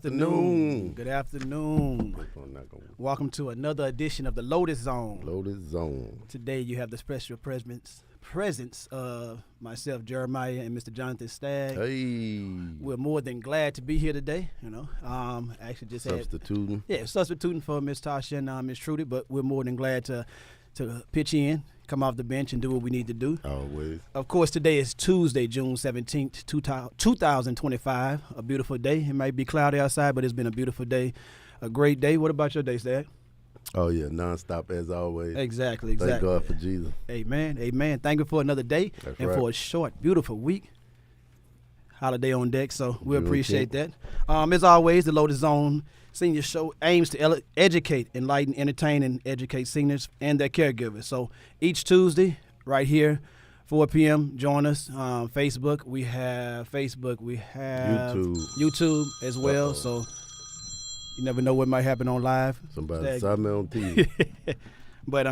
afternoon. Good afternoon. Welcome to another edition of the Lotus Zone. Lotus Zone. Today you have the special presence of myself, Jeremiah, and Mr. Jonathan Stagg. Hey. We're more than glad to be here today. Actually just substituting for Miss Tasha and Miss Trudy, but we're more than glad to pitch in, come off the bench, and do what we need to do. Always. Of course, today is Tuesday, June 17th, 2025. A beautiful day. It might be cloudy outside, but it's been a beautiful day. A great day. What about your day, Stagg? Oh, yeah, nonstop as always. Exactly. Thank God for Jesus. Amen. Thank you for another day. That's and right. For a short, beautiful week. Holiday on deck, so we appreciate that. As always, the Lotus Zone Senior Show aims to educate, enlighten, entertain, and educate seniors and their caregivers. So each Tuesday, right here, 4 p.m., join us. Facebook, we have YouTube as well. Uh-oh. So you never know what might happen on live. Somebody saw me on TV. But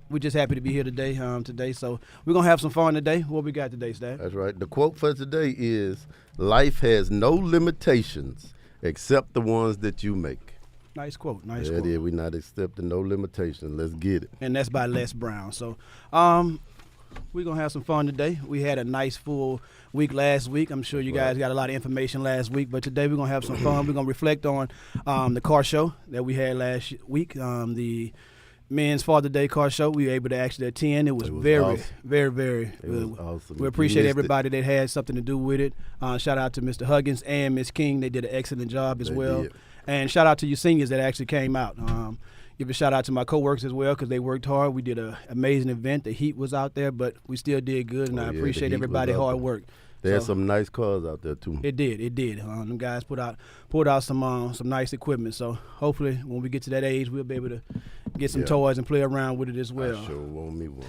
we're just happy to be here today. So we're gonna have some fun today. What we got today, Stagg? That's right. The quote for today is, "Life has no limitations except the ones that you make." Nice quote. It is. We're not accepting no limitations. Let's get it. And that's by Les Brown. So we're going to have some fun today. We had a nice full week last week. I'm sure you guys got a lot of information last week. But today we're going to have some fun. We're going to reflect on the car show that we had last week, the Men's Father Day car show. We were able to actually attend. It was very, awesome. very good. Awesome. We appreciate everybody that had something to do with it. Shout out to Mr. Huggins and Miss King. They did an excellent job as well. Did. And shout out to you seniors that actually came out. Give a shout out to my coworkers as well because they worked hard. We did an amazing event. The heat was out there, but we still did good, and I appreciate everybody's hard work. They had some nice cars out there too. It did. Them guys put out some nice equipment. So hopefully, when we get to that age, we'll be able to get some toys and play around with it as well. I sure want me one.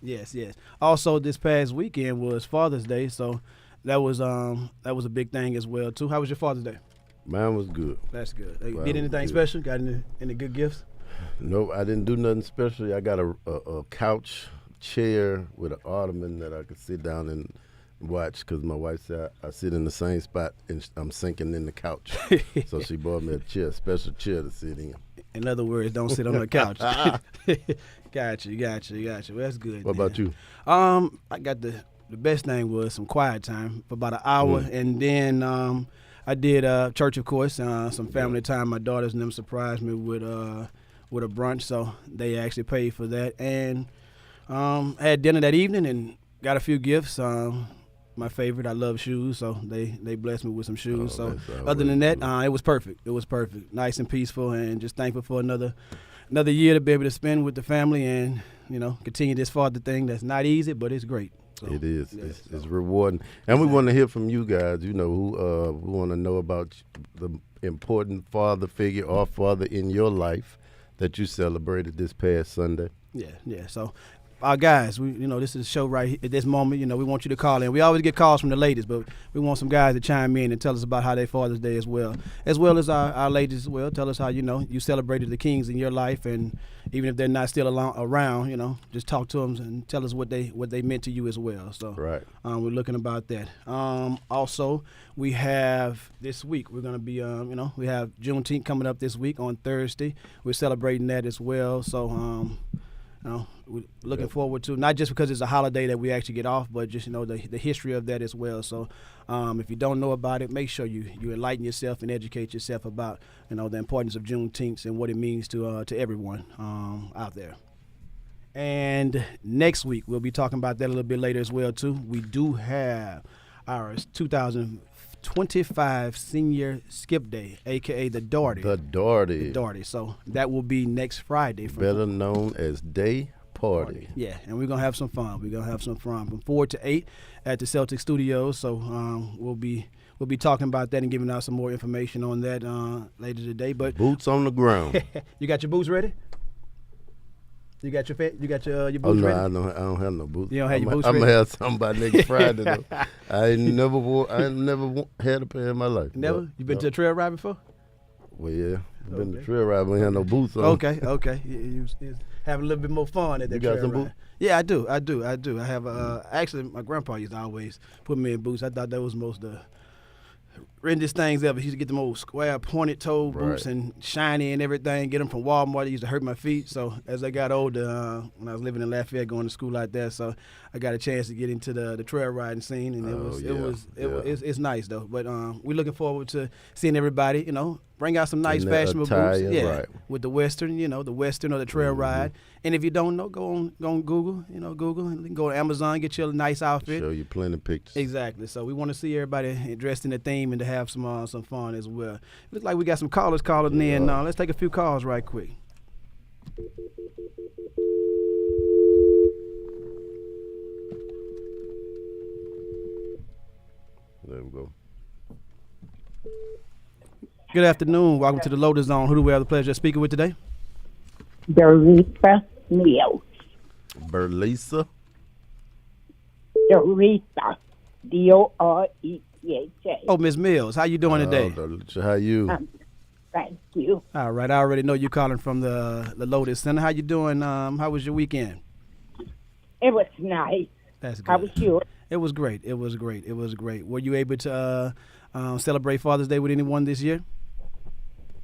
Yes. Also, this past weekend was Father's Day, so that was a big thing as well too. How was your Father's Day? Mine was good. That's good. Did anything special? Got any good gifts? Nope, I didn't do nothing special. I got a couch chair with an ottoman that I could sit down and watch because my wife said I sit in the same spot and I'm sinking in the couch. So she bought me a special chair to sit in. In other words, don't sit on the couch. Got you. Well, that's good. What about you? I got the best thing was some quiet time for about an hour, and then I did church, of course, some family time. My daughters and them surprised me with a brunch, so they actually paid for that. And had dinner that evening and got a few gifts. My favorite, I love shoes, so they blessed me with some shoes. So other than that, it was perfect. Nice and peaceful, and just thankful for another year to be able to spend with the family and continue this father thing. That's not easy, but it's great. So, it is. Yes, it's rewarding. And we want to hear from you guys, who we want to know about the important father figure or father in your life that you celebrated this past Sunday. Yeah. So, guys, this is a show right here at this moment. We want you to call in. We always get calls from the ladies, but we want some guys to chime in and tell us about how their Father's Day as well as our ladies as well. Tell us how you celebrated the kings in your life, and even if they're not still around, just talk to them and tell us what they meant to you as well. So right, we're looking about that. Also, we have this week. We're gonna be we have Juneteenth coming up this week on Thursday. We're celebrating that as well. So we're looking forward to, not just because it's a holiday that we actually get off, but just the history of that as well. So if you don't know about it, make sure you enlighten yourself and educate yourself about the importance of Juneteenth and what it means to everyone out there. And next week we'll be talking about that a little bit later as well too. We do have our 2025 Senior Skip Day, aka the Daugherty. The Daugherty. So that will be next Friday. Better known as Day Party. Yeah, and we're gonna have some fun. From 4 to 8 at the Celtic Studios. So we'll be talking about that and giving out some more information on that later today. But boots on the ground. You got your boots ready? You got your boots ready? I don't have no boots. You don't have your boots ready? ready? I'm gonna have some by next Friday though. I never had a pair in my life. Never? You been to a trail ride before? Well, yeah. I've been to a trail ride, but I ain't had no boots on. Okay. You having a little bit more fun at that trail ride. You got some boots? Yeah, I do. I have actually my grandpa used to always put me in boots. I thought that was most Rendest things ever. He used to get them old square pointed toe boots and shiny and everything. Get them from Walmart. They used to hurt my feet. So as I got older, when I was living in Lafayette, going to school out there, so I got a chance to get into the trail riding scene, and it's nice though. But we're looking forward to seeing everybody. Bring out some nice fashionable boots. With the Western, the Western or the trail ride. And if you don't know, go on Google, Google, and go to Amazon, get you a nice outfit. Show you plenty of pictures. Exactly. So we want to see everybody dressed in the theme and to have some fun as well. Looks like we got some callers calling in. Let's take a few calls right quick. There we go. Good afternoon. Welcome to the Lotus Zone. Who do we have the pleasure of speaking with today? Dorita Mills. Berlisa? Dorita. Doretha. Oh, Miss Mills. How you doing today? Dorlisa, how you? Thank you. All right. I already know you're calling from the Lotus Center. How you doing? How was your weekend? It was nice. That's good. How was yours? It was great. It was great. It was great. Were you able to celebrate Father's Day with anyone this year?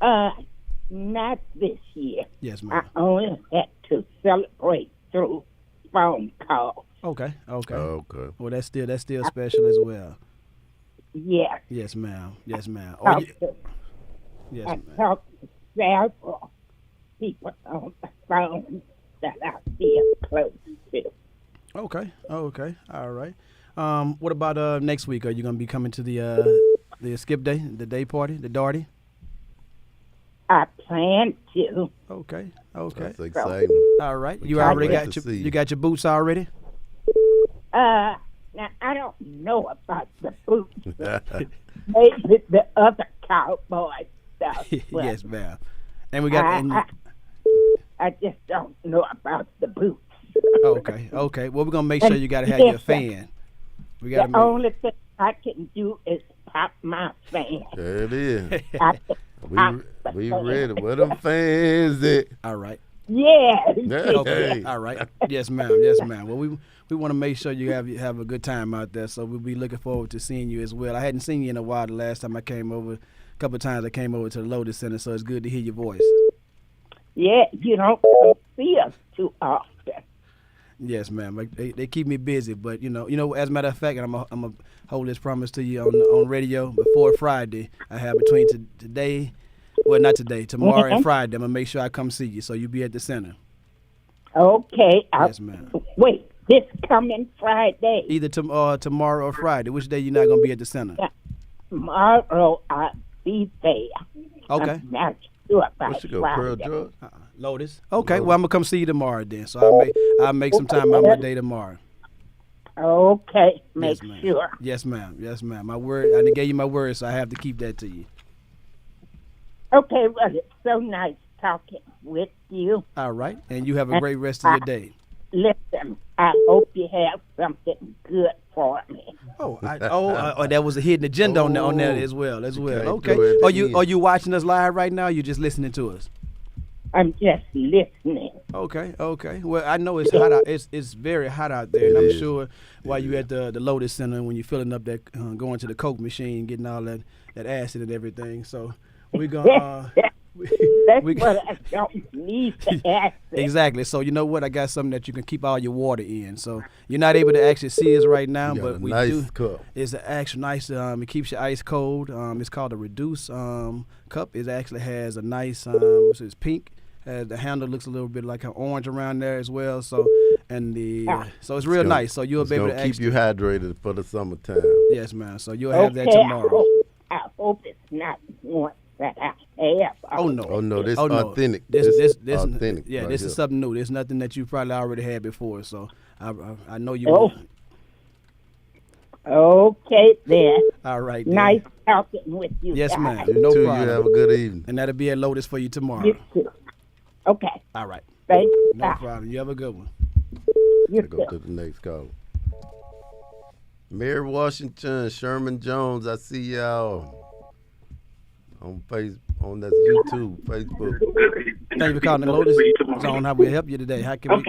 Not this year. Yes, ma'am. I only had to celebrate through phone calls. Okay. Okay. Well, that's still special as well. Yes. Yes, ma'am. Yes, ma'am. Yes, I ma'am. talked to several people on the phone that I feel close to. Okay. All right. What about next week? Are you going to be coming to the skip day, the day party, the Darty? I plan to. Okay. That's exciting. All right. You already got your boots already? Now I don't know about the boots. Maybe the other cowboy stuff. Yes, ma'am. And we got. I just don't know about the boots. Okay. Well, we're gonna make sure you gotta have your fan. The only thing I can do is pop my fan. There it is. We ready. Where them fans at? All right. Yeah. Okay. All right. Yes, ma'am. Well, we want to make sure you have a good time out there. So we'll be looking forward to seeing you as well. I hadn't seen you in a while. The last time I came over, a couple of times I came over to the Lotus Center. So it's good to hear your voice. Yeah, you don't see us too often. Yes, ma'am. They keep me busy, but as a matter of fact, and I'm gonna hold this promise to you on radio before Friday. I have between today. Well, not today. Tomorrow and Friday, I'm going to make sure I come see you, so you'll be at the center. Okay. Yes, ma'am. Wait, this coming Friday? Either tomorrow or Friday. Which day you're not going to be at the center? Tomorrow I'll be there. Okay. I'm not sure about What's it go, Friday. Pearl George? Lotus? Okay, well, I'm going to come see you tomorrow then, so I'll make some time out of my day tomorrow. Okay, make sure. Yes, ma'am. My word, I gave you my word, so I have to keep that to you. Okay, well, it's so nice talking with you. All right, and you have a great rest of your day. Listen, I hope you have something good for me. That was a hidden agenda on that as well. Okay. Are you watching us live right now? Or you just listening to us? I'm just listening. Okay. Well, I know it's hot out. It's very hot out there, and I'm sure while you at the Lotus Center, when you're filling up that, going to the Coke machine, getting all that acid and everything. So we're gonna. That's what I don't need to ask. Exactly. So you know what? I got something that you can keep all your water in. So you're not able to actually see us right now, but we nice do. Cup. It's an actual nice. It keeps your ice cold. It's called a reduce cup. It actually has a nice. It's pink. The handle looks a little bit like an orange around there as well. So so it's real nice. So you'll be able to keep you hydrated for the summertime. Yes, ma'am. So you'll have that tomorrow. I hope it's not one that I have. Oh no! This authentic. This authentic. Yeah, right this here. is something new. There's nothing that you probably already had before. So I know you. Will. Okay then. All right. Nice talking with you. Yes, guys. ma'am. You No too. problem. You have a good evening. And that'll be at Lotus for you tomorrow. You too. Okay. All right. Thanks. No problem. You have a good one. You Go to the next caller. Mary Washington, Sherman Jones. I see y'all on that's YouTube, Facebook. Thank you for calling the Lotus Zone. How we help you today? How can we?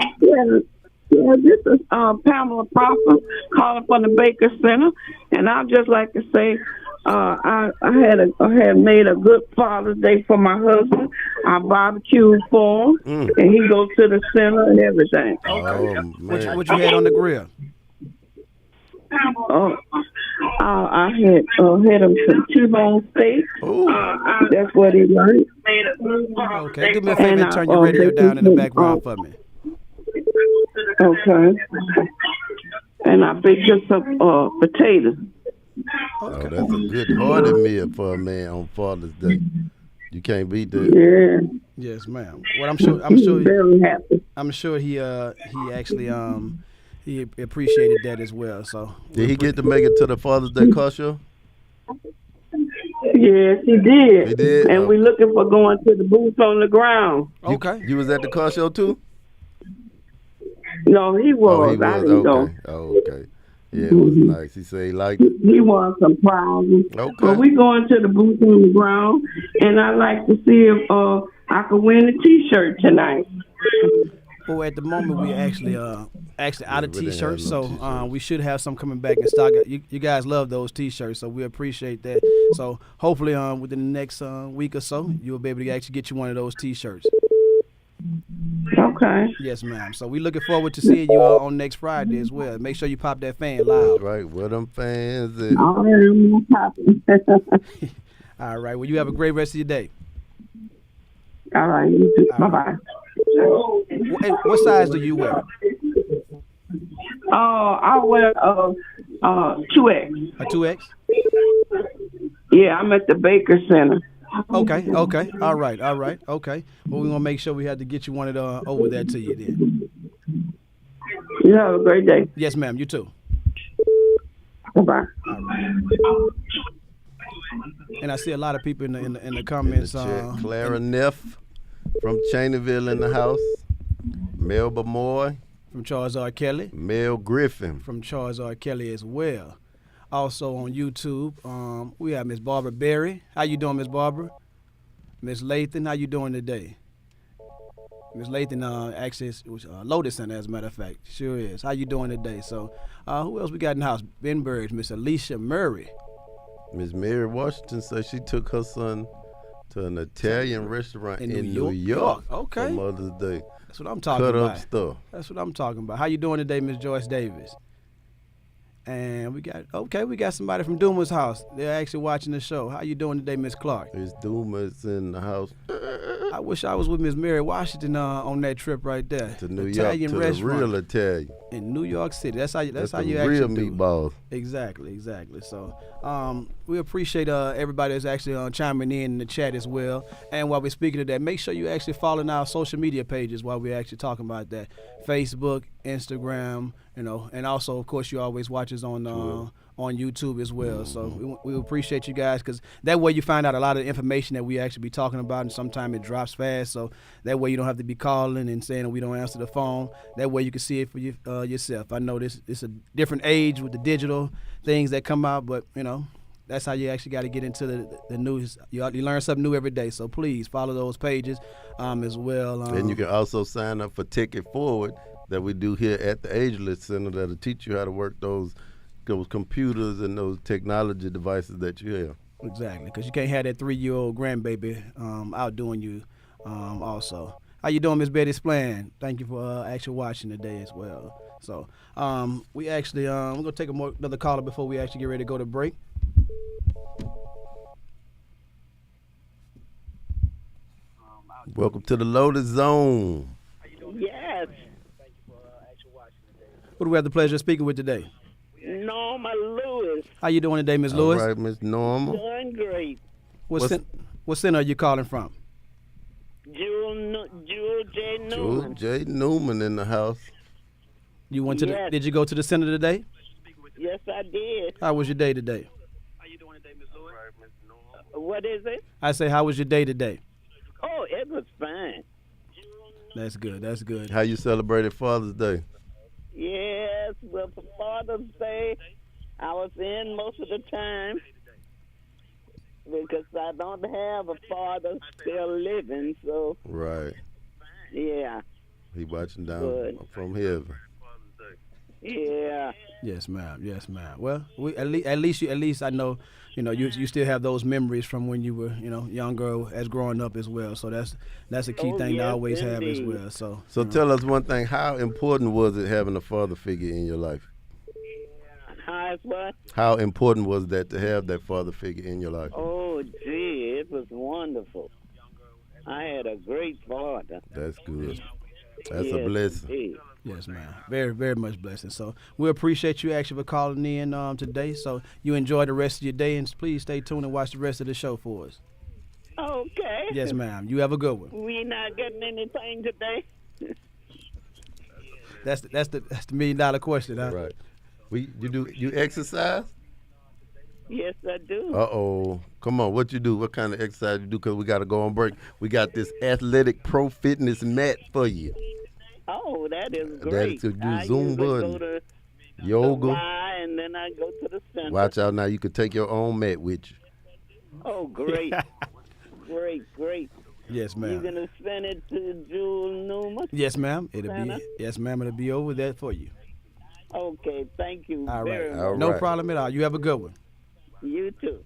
Yeah, this is Pamela Prosper calling from the Baker Center, and I'd just like to say I had made a good Father's Day for my husband. I barbecued for him, and he goes to the center and everything. Oh What man. you had on the grill? I had him some T-bone steak. Ooh. That's what he liked. Okay, do me a favor and turn your radio baked down in the him background for me. Okay. And I baked him some potatoes. Oh, that's a good hearty meal for a man on Father's Day. You can't beat that. Yeah. Yes, ma'am. Well, He's very happy. I'm sure he actually he appreciated that as well. So Did he get to make it to the Father's Day car show? Yes, he did. He did? And we're looking for going to the boots on the ground. Okay. You was at the car show too? No, he was. Oh, he I was. didn't go. Okay. Oh, okay. Yeah, it was nice. He said he liked it. He won some prizes. Okay. But we going to the boots on the ground, and I like to see if I could win a T-shirt tonight. Well, at the moment we actually out of we didn't T-shirts, have no so T-shirts. we should have some coming back in stock. You guys love those T-shirts, so we appreciate that. So hopefully within the next week or so, you'll be able to actually get you one of those T-shirts. Okay. Yes, ma'am. So we looking forward to seeing you on next Friday as well. Make sure you pop that fan loud. Right, where them fans at? All right, I'm popping. All right. Well, you have a great rest of your day. All right, you too. Bye-bye. Hey, what size do you wear? I wear 2X. A 2X? Yeah, I'm at the Baker Center. Okay. All right. Okay. Well, we're going to make sure we have to get you one of the over there to you then. You have a great day. Yes, ma'am. You too. Bye-bye. All right. And I see a lot of people in the comments. Clara Neff from Cheneyville in the house. Melba Moore. From Charles R. Kelly. Mel Griffin. From Charles R. Kelly as well. Also on YouTube, we have Miss Barbara Berry. How you doing, Miss Barbara? Miss Lathan, how you doing today? Miss Lathan actually is Lotus Center, as a matter of fact. Sure is. How you doing today? So who else we got in the house? Ben Burge, Miss Alicia Murray. Miss Mary Washington says she took her son to an Italian restaurant in New York Okay. for Mother's Day. That's what I'm talking Cut about. up stuff. That's what I'm talking about. How you doing today, Miss Joyce Davis? And we got somebody from Duma's house. They're actually watching the show. How you doing today, Miss Clark? Miss Duma's in the house. I wish I was with Miss Mary Washington on that trip right there. To New Italian York, to the real Italian. in New York City. That's how you the actually real do. meatballs. Exactly. So we appreciate everybody that's actually chiming in the chat as well. And while we're speaking of that, make sure you actually follow our social media pages while we're actually talking about that. Facebook, Instagram, and also, of course, you always watch us on YouTube as well. So we appreciate you guys, because that way you find out a lot of information that we actually be talking about, and sometimes it drops fast. So that way you don't have to be calling and saying that we don't answer the phone. That way you can see it for yourself. I know it's a different age with the digital things that come out, but that's how you actually got to get into the news. You learn something new every day. So please follow those pages as well. And you can also sign up for Ticket Forward that we do here at the Ageless Center that'll teach you how to work those computers and those technology devices that you have. Exactly, because you can't have that 3-year-old grandbaby outdoing you also. How you doing, Miss Betty Splan? Thank you for actually watching today as well. So we actually, we're going to take another caller before we actually get ready to go to break. Welcome to the Lotus Zone. Yes, Who do we have the pleasure of speaking with today? Norma Lewis. How you doing today, Miss All Lewis? right, Miss Norma. Doing great. What center are you calling from? Jewel J. Jewel Newman. J. Newman in the house. You went to Yes. Did you go to the center today? Yes, I did. How was your day today? What is it? I say, how was your day today? Oh, it was fine. That's good. How you celebrated Father's Day? Yes, well, for Father's Day, I was in most of the time because I don't have a father still living, so Right. yeah. He watching down Good. from heaven. Yeah. Yes, ma'am. Yes, ma'am. Well, at least I know, you still have those memories from when you were, younger as growing up as well. So that's a key Oh, thing to yes, always have as indeed. well. So So tell us one thing: how important was it having a father figure in your life? How is what? How important was that to have that father figure in your life? Oh, gee, it was wonderful. I had a great father. That's good. That's a Yes, blessing. indeed. yes, ma'am. Very, very much blessing. So we appreciate you actually for calling in today. So you enjoy the rest of your day, and please stay tuned and watch the rest of the show for us. Okay. Yes, ma'am. You have a good one. We not getting anything today? That's the $1 million question, huh? Right. You exercise? Yes, I do. Uh-oh. Come on, what you do? What kind of exercise you do? Because we got to go on break. We got this athletic pro fitness mat for you. Oh, that is That great. is to do I Zumba usually and go to yoga. the Y, and then I go to the center. Watch out now. You could take your own mat with you. Oh, great. Great. Yes, You're ma'am. going to send it to Jewel Newman? Yes, ma'am. Santa? It'll be over there for you. Okay, thank you All very right. much. All No right. problem at all. You have a good one. You too.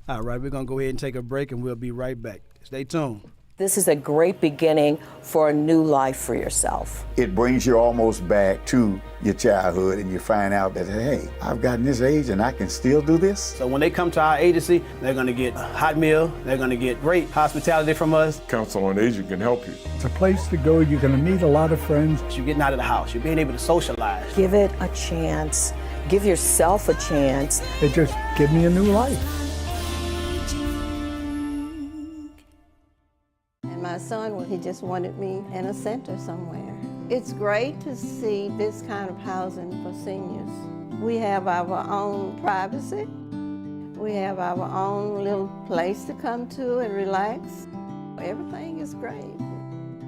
All right, we're going to go ahead and take a break, and we'll be right back. Stay tuned. This is a great beginning for a new life for yourself. It brings you almost back to your childhood, and you find out that, hey, I've gotten this age and I can still do this. So when they come to our agency, they're going to get a hot meal. They're going to get great hospitality from us. Council on Aging can help you. It's a place to go. You're going to meet a lot of friends. You're getting out of the house. You're being able to socialize. Give it a chance. Give yourself a chance. It just give me a new life. And my son, well, he just wanted me in a center somewhere. It's great to see this kind of housing for seniors. We have our own privacy. We have our own little place to come to and relax. Everything is great.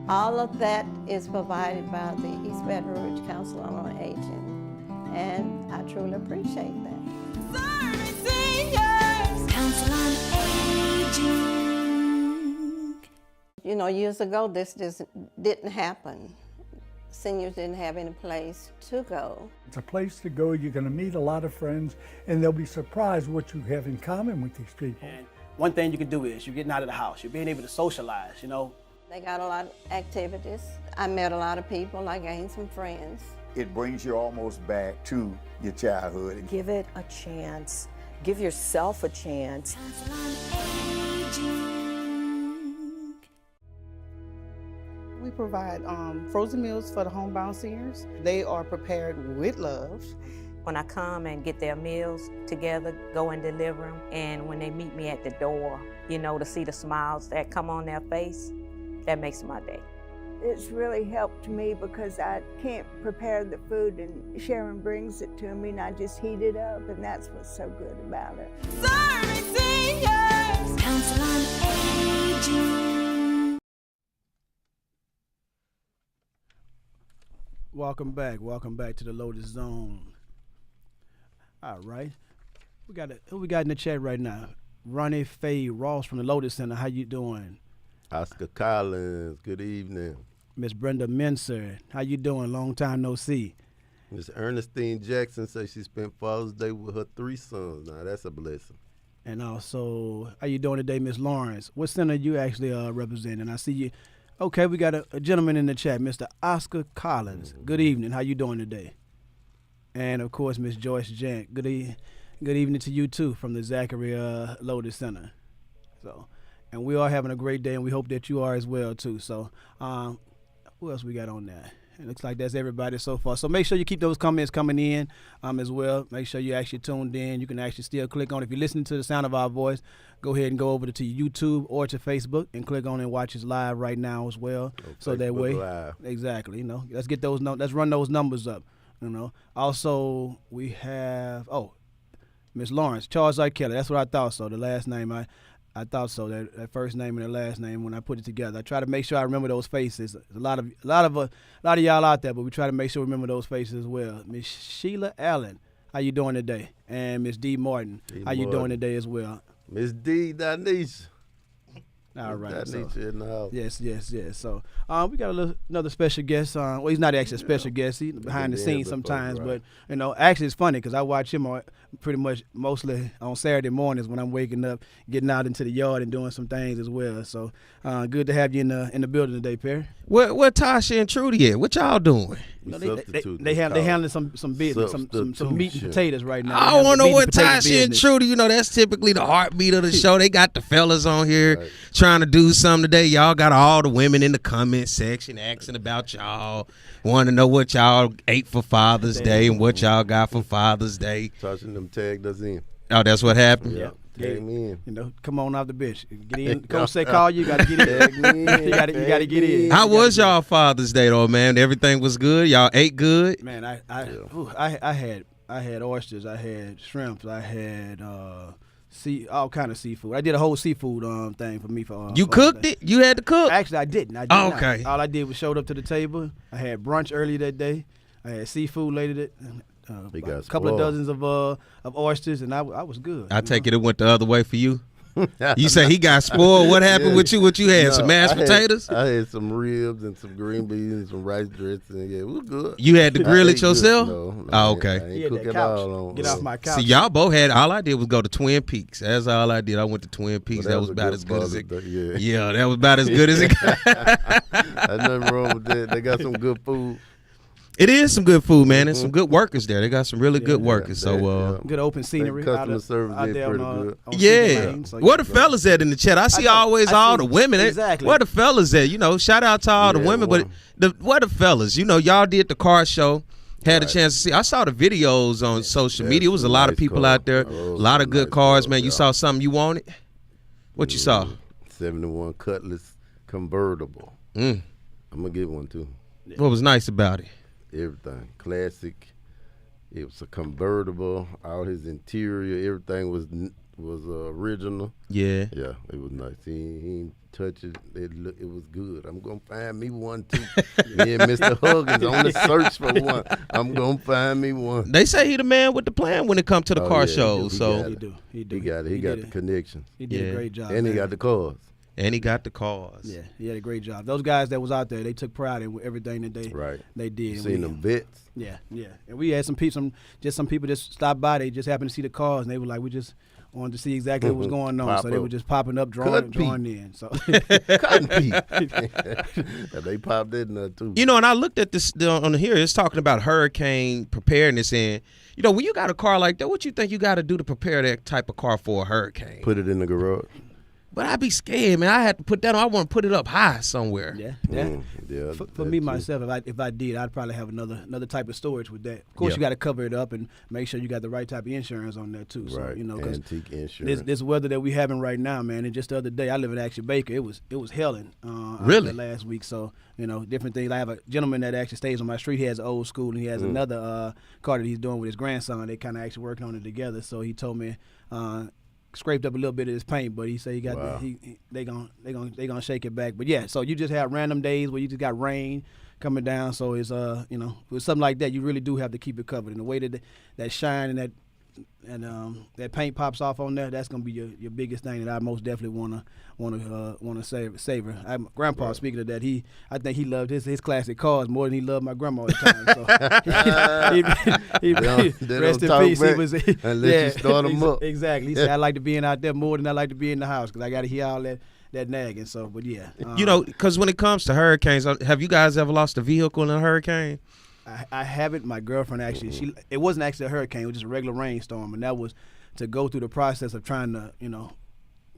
All of that is provided by the East Baton Rouge Council on Aging. And I truly appreciate that. Serving seniors, Council on Aging. You know, years ago, this just didn't happen. Seniors didn't have any place to go. It's a place to go. You're going to meet a lot of friends, and they'll be surprised what you have in common with these people. And one thing you can do is you're getting out of the house. You're being able to socialize, They got a lot of activities. I met a lot of people. I gained some friends. It brings you almost back to your childhood. Give it a chance. Give yourself a chance. Council on Aging. We provide frozen meals for the homebound seniors. They are prepared with love. When I come and get their meals together, go and deliver them, and when they meet me at the door, to see the smiles that come on their face, that makes my day. It's really helped me because I can't prepare the food and Sharon brings it to me and I just heat it up, and that's what's so good about it. Serving seniors, Council on Aging. Welcome back to the Lotus Zone. All right, who we got in the chat right now? Ronnie Faye Ross from the Lotus Center. How you doing? Oscar Collins, good evening. Miss Brenda Menser, how you doing? Long time no see. Miss Ernestine Jackson says she spent Father's Day with her 3 sons. Now that's a blessing. And also, how you doing today, Miss Lawrence? What center you actually representing? I see you. Okay, we got a gentleman in the chat, Mr. Oscar Collins. Good evening. How you doing today? And of course, Miss Joyce Jank. Good evening to you too from the Zachary Lotus Center. So, and we are having a great day, and we hope that you are as well too. So, who else we got on there? It looks like that's everybody so far. So make sure you keep those comments coming in as well. Make sure you actually tuned in. You can actually still click on, if you're listening to the sound of our voice, go ahead and go over to YouTube or to Facebook and click on and watch us live right now as well. So Facebook that way, Live. exactly, let's get those, let's run those numbers up, Also, we have, Miss Lawrence, Charles I. Kelly. That's what I thought. So the last name, I thought so. That first name and the last name. When I put it together, I try to make sure I remember those faces. There's a lot of y'all out there, but we try to make sure we remember those faces as well. Miss Sheila Allen, how you doing today? And Miss D. Martin, how you doing today as well? Miss D. Danisha. All right. That So, nature in the house. yes. So we got another special guest. Well, he's not actually a special guest. He's behind the scenes sometimes. Right. But, actually it's funny because I watch him pretty much mostly on Saturday mornings when I'm waking up, getting out into the yard and doing some things as well. So good to have you in the building today, Perry. Where Tasha and Trudy at? What y'all doing? They handling some business, some meat and potatoes right now. I want to know what Tasha and Trudy. That's typically the heartbeat of the show. They got the fellas on here trying to do something today. Y'all got all the women in the comment section asking about y'all. Want to know what y'all ate for Father's Day and what y'all got for Father's Day. Tasha and them tagged us in. Oh, that's what happened? Yeah. Tag me in. Come on off the bench. Get in. Coach say call you. Got to get in. You got to get in. How was y'all Father's Day though, man? Everything was good. Y'all ate good. Man, I had oysters. I had shrimps. I had all kind of seafood. I did a whole seafood thing for me for. You cooked it? You had to cook? Actually, I didn't. Okay. All I did was showed up to the table. I had brunch early that day. I had seafood later a couple of dozens of oysters, and I was good. I take it went the other way for you. You say he got spoiled. What happened with you? What you had? Some mashed potatoes? I had some ribs and some green beans and some rice dressing. Yeah, it was good. You had to grill it yourself? No, okay. I ain't cook it all on. Get off my couch. See, y'all both had. All I did was go to Twin Peaks. That's all I did. I went to Twin Peaks. That was about as good as it. Yeah, that was about as good as it. There's nothing wrong with that. They got some good food. It is some good food, man, and some good workers there. They got some really good workers. So good open scenery. Customer service out there pretty good. Yeah. Where the fellas at in the chat? I see always all the women. Exactly. Where the fellas at? Shout out to all the women, but where the fellas? Y'all did the car show. Had a chance to see. I saw the videos on social media. It was a lot of people out there. A lot of good cars, man. You saw something you wanted? What you saw? 71 Cutlass convertible. I'm gonna get one too. What was nice about it? Everything classic. It was a convertible. All his interior, everything was original. Yeah, it was nice. He didn't touch it. It was good. I'm gonna find me one too. Me and Mr. Huggins on the search for one. I'm gonna find me one. They say he the man with the plan when it comes to the car shows. He got it. He got the connections. He did a great job. And he got the cars. And he got the cars. Yeah, he had a great job. Those guys that was out there, they took pride in everything that they did. You seen them vets? Yeah. And we had some people just stopped by. They just happened to see the cars, and they were like, we just wanted to see exactly what was going on. So they were just popping up, drawing in. So Cotton Pete. They popped in there too. And I looked at this on here. It's talking about hurricane preparedness, and when you got a car like that, what you think you got to do to prepare that type of car for a hurricane? Put it in the garage. But I'd be scared, man. I had to put that on. I want to put it up high somewhere. Yeah. For me myself, if I did, I'd probably have another type of storage with that. Of course, you got to cover it up and make sure you got the right type of insurance on there too. So because antique insurance. This weather that we having right now, man. And just the other day, I live in actually Baker. It was helling. Really? Last week. So different things. I have a gentleman that actually stays on my street. He has old school, and he has another car that he's doing with his grandson. They kind of actually working on it together. So he told me. Scraped up a little bit of his paint, but he said he got they gonna shake it back. But yeah, so you just have random days where you just got rain coming down. So it's with something like that, you really do have to keep it covered. And the way that shine and that paint pops off on there, that's gonna be your biggest thing that I most definitely wanna savor. My grandpa, speaking of that, I think he loved his classic cars more than he loved my grandma at the time. So rest in peace. He was unless you start them up. Exactly. He said I like to be out there more than I like to be in the house because I got to hear all that nagging. So, but yeah, because when it comes to hurricanes, have you guys ever lost a vehicle in a hurricane? I haven't. My girlfriend actually, it wasn't actually a hurricane. It was just a regular rainstorm, and that was to go through the process of trying to,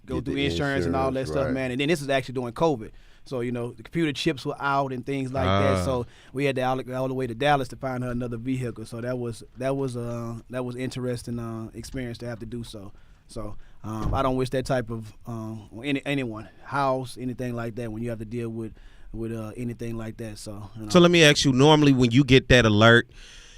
go through insurance and all that stuff, man. And then this is actually during COVID. So, the computer chips were out and things like that. So we had to all the way to Dallas to find her another vehicle. So that was interesting experience to have to do so. So I don't wish that type of anyone, house, anything like that, when you have to deal with anything like that. So So let me ask you, normally when you get that alert,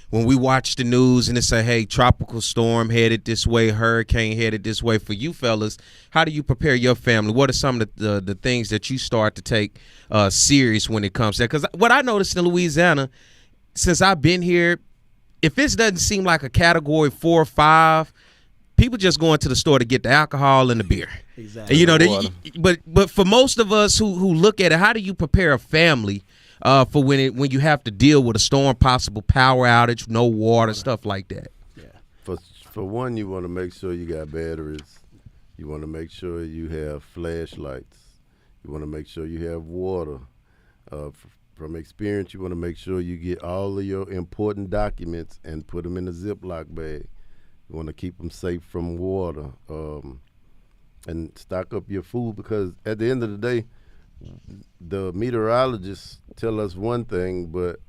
when we watch the news and it say, hey, tropical storm headed this way, hurricane headed this way, for you fellas, how do you prepare your family? What are some of the things that you start to take serious when it comes to that? Because what I noticed in Louisiana, since I've been here, if it doesn't seem like a category 4 or 5, people just going to the store to get the alcohol and the beer. Exactly. And, but for most of us who look at it, how do you prepare a family for when you have to deal with a storm, possible power outage, no water, stuff like that? Yeah. For one, you want to make sure you got batteries. You want to make sure you have flashlights. You want to make sure you have water. From experience, you want to make sure you get all of your important documents and put them in a Ziploc bag. You want to keep them safe from water, and stock up your food, because at the end of the day, the meteorologists tell us one thing, but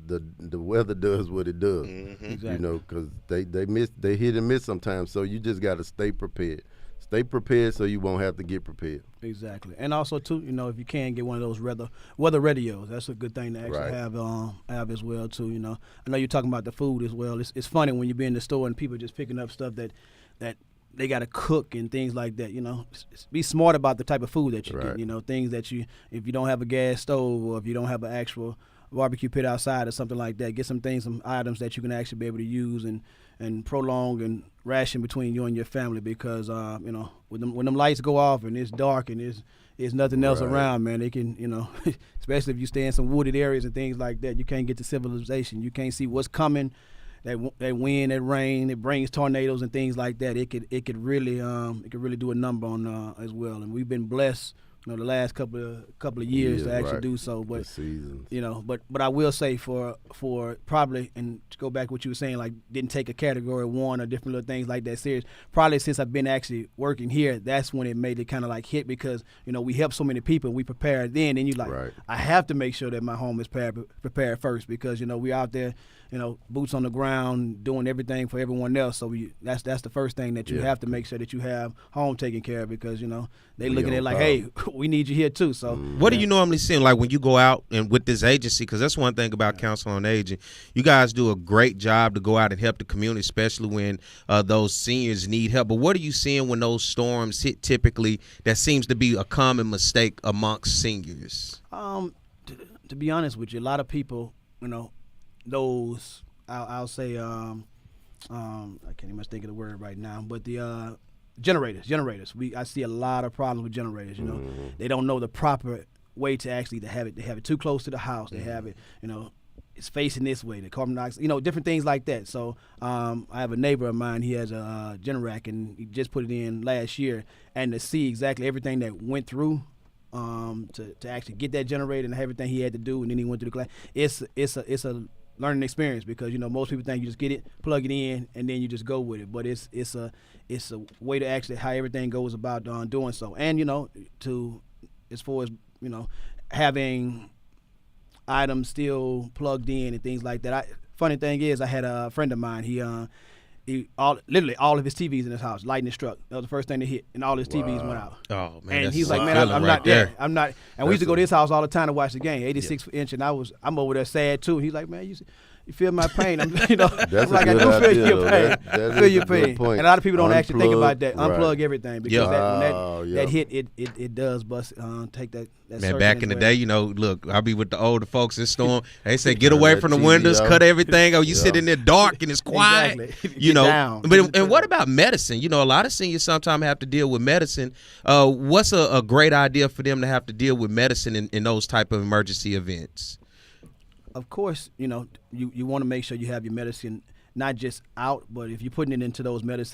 the weather does what it does. Exactly. You know, because they hit and miss sometimes. So you just got to stay prepared. Stay prepared so you won't have to get prepared. Exactly. And also too, you know, if you can get one of those weather radios, that's a good thing to actually have as well too. You know, I know you're talking about the food as well. It's funny when you be in the store and people just picking up stuff that they got to cook and things like that. You know, be smart about the type of food that you get. You know, things that if you don't have a gas stove or if you don't have an actual barbecue pit outside or something like that, get some items that you can actually be able to use and prolong and ration between you and your family, because you know, when them lights go off and it's dark and there's nothing else around, man, they can, you know, especially if you stay in some wooded areas and things like that, you can't get to civilization. You can't see what's coming. That wind, that rain, it brings tornadoes and things like that. It could really do a number on as well. And we've been blessed, you know, the last couple of years to actually do so. But you know, but I will say for probably, and to go back to what you were saying, like didn't take a category 1 or different little things like that serious. Probably since I've been actually working here, that's when it made it kind of like hit, because you know we help so many people, we prepared then, and you like I have to make sure that my home is prepared first, because you know we out there, you know, boots on the ground, doing everything for everyone else. So that's the first thing that you have to make sure that you have home taken care of, because you know they looking at it like, hey, we need you here too. So what do you normally see, like when you go out and with this agency? Because that's one thing about Council on Aging. You guys do a great job to go out and help the community, especially when those seniors need help. But what are you seeing when those storms hit typically that seems to be a common mistake amongst seniors? To be honest with you, a lot of people, you know, those I'll say I can't even think of the word right now, but the generators. I see a lot of problems with generators. You know, they don't know the proper way to actually have it. They have it too close to the house. They have it, you know, it's facing this way. The carbon dioxide, you know, different things like that. So I have a neighbor of mine. He has a Generac, and he just put it in last year. And to see exactly everything that went through to actually get that generator and everything he had to do, and then he went through the class. It's a learning experience, because you know most people think you just get it, plug it in, and then you just go with it. But it's a way to actually how everything goes about doing so. And you know, as far as you know, having items still plugged in and things like that. Funny thing is, I had a friend of mine. He literally all of his TVs in his house, lightning struck. That was the first thing to hit, and all his TVs went out. Oh man! And he's like, man, I'm not there. I'm not. And we used to go to his house all the time to watch the game, 86 inch, and I'm over there sad too. He's like, man, you feel my pain. I'm, you know, I'm like, I do feel your pain. I feel your pain. And a lot of people don't actually think about that. Unplug everything, because that hit, it does bust. Take that. Man, back in the day, you know, look, I'll be with the older folks in storm. They say, get away from the windows, cut everything. Oh, you sit in there dark and it's quiet. Exactly. You know, down. And what about medicine? You know, a lot of seniors sometimes have to deal with medicine. What's a great idea for them to have to deal with medicine in those type of emergency events? Of course, you know, you want to make sure you have your medicine not just out, but if you're putting it into those medical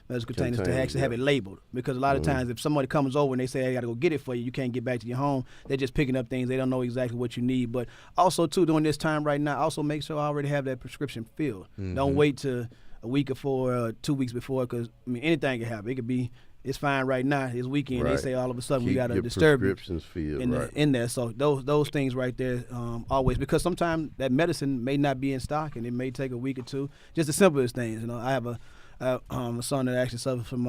containers, to actually have it labeled. Because a lot of times if somebody comes over and they say, I got to go get it for you, you can't get back to your home, they're just picking up things. They don't know exactly what you need. But also, too, during this time right now, also make sure I already have that prescription filled. Don't wait till a week before or 2 weeks before, because, I mean, anything can happen. It could be, it's fine right now, it's weekend. They say all of a sudden we got a disturbance in there. So those things right there, always, because sometimes that medicine may not be in stock and it may take a week or two. Just the simplest things. You know, I have a son that actually suffers from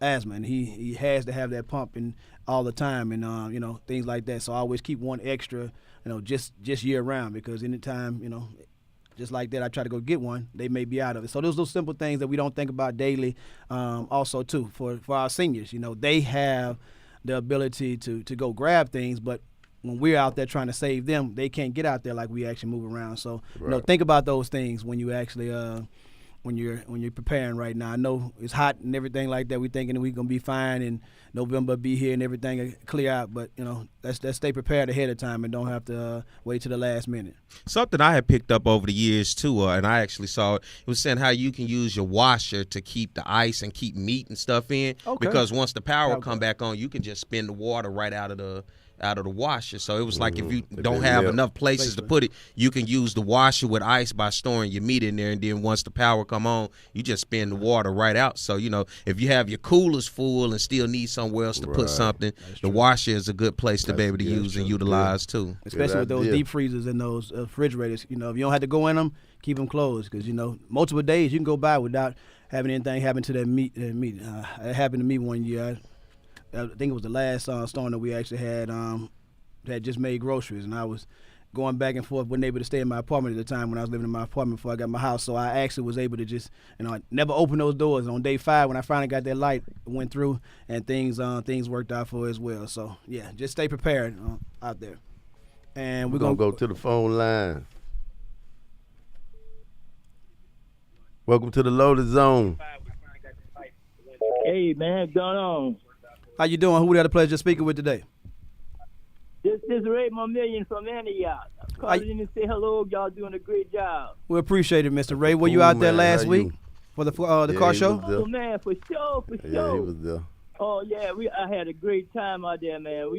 asthma, and he has to have that pump all the time, and you know, things like that. So I always keep one extra, you know, just year round, because anytime, you know, just like that, I try to go get one, they may be out of it. So those simple things that we don't think about daily. Also, too, for our seniors, you know, they have the ability to go grab things, but when we're out there trying to save them, they can't get out there like we actually move around. So, you know, think about those things when you actually when you're preparing right now. I know it's hot and everything like that. We thinking we're gonna be fine and November be here and everything will clear out. But let's stay prepared ahead of time and don't have to wait till the last minute. Something I had picked up over the years too, and I actually saw it. It was saying how you can use your washer to keep the ice and keep meat and stuff in. Okay. Because once the power come back on, you can just spin the water right out of the washer. So it was like if you don't have enough places to put it, you can use the washer with ice by storing your meat in there, and then once the power come on, you just spin the water right out. So if you have your coolers full and still need somewhere else to put something, the washer is a good place to be able to use and utilize too. Especially with those deep freezers and those refrigerators. If you don't have to go in them, keep them closed because multiple days you can go by without having anything happen to that meat. It happened to me one year. I think it was the last storm that we actually had that just made groceries, and I was going back and forth, wasn't able to stay in my apartment at the time when I was living in my apartment before I got my house, so I actually was able to just, never open those doors. On day 5, when I finally got that light, it went through, and things worked out for it as well. So, yeah, just stay prepared out there. And we're going to go to the phone line. Welcome to the Lotus Zone. Hey, man, what's going on? How you doing? Who we had the pleasure of speaking with today? This is Ray Million from Antioch. I'm calling in to say hello. Y'all doing a great job. We appreciate it, Mr. Ray. Were you out there last week for the car show? Oh, man, for sure. Yeah, he was there. Oh, yeah, I had a great time out there, man.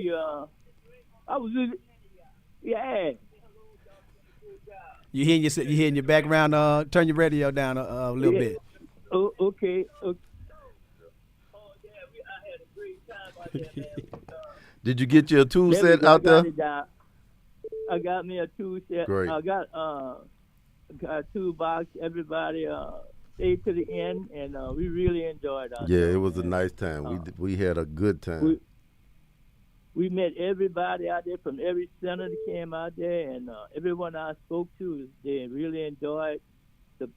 You hearing your background? Turn your radio down a little bit. Oh, okay. Did you get your tool set out there? I got me a tool set. Great. I got a toolbox. Everybody stayed to the end, and we really enjoyed it. Yeah, it was a nice time. We had a good time. We met everybody out there from every center that came out there, and everyone I spoke to, they really enjoyed the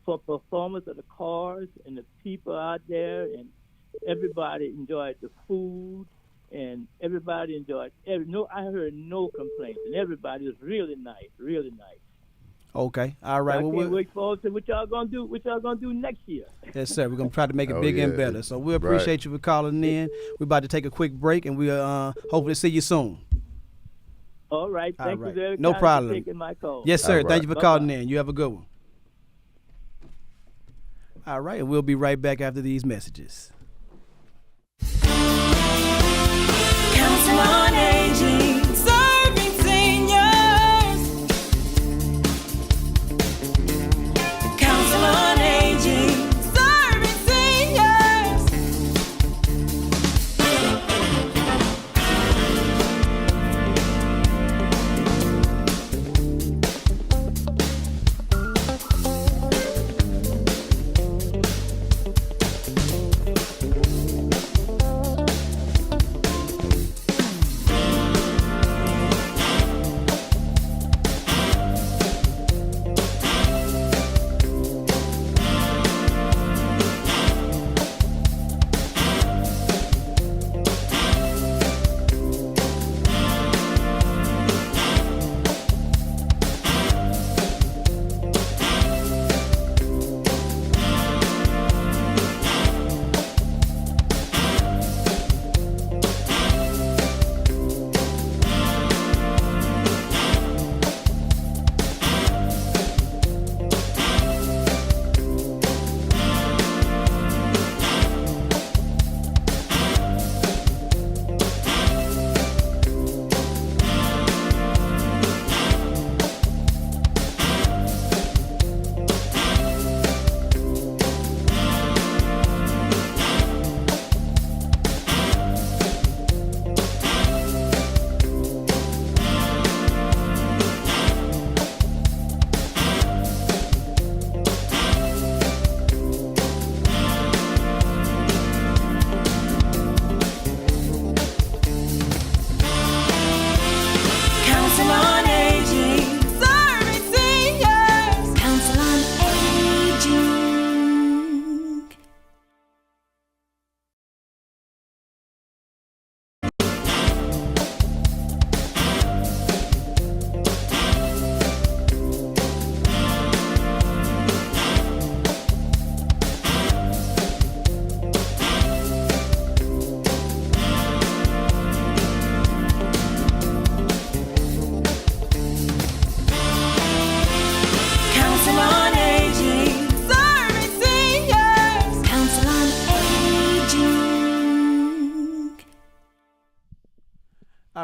performance of the cars and the people out there, and everybody enjoyed the food, and everybody enjoyed I heard no complaints, and everybody was really nice, really nice. Okay, all right. I can't wait forward to what y'all gonna do. What y'all gonna do next year? Yes, sir. We're gonna try to make it bigger and better. So we appreciate you for calling in. We're about to take a quick break, and we'll hopefully see you soon. All right. Thank you very much. No problem. For taking my call. Yes, sir. Thank you for calling in. You have a good one. All right, and we'll be right back after these messages. Council on Aging, serving seniors. Council on Aging, serving seniors.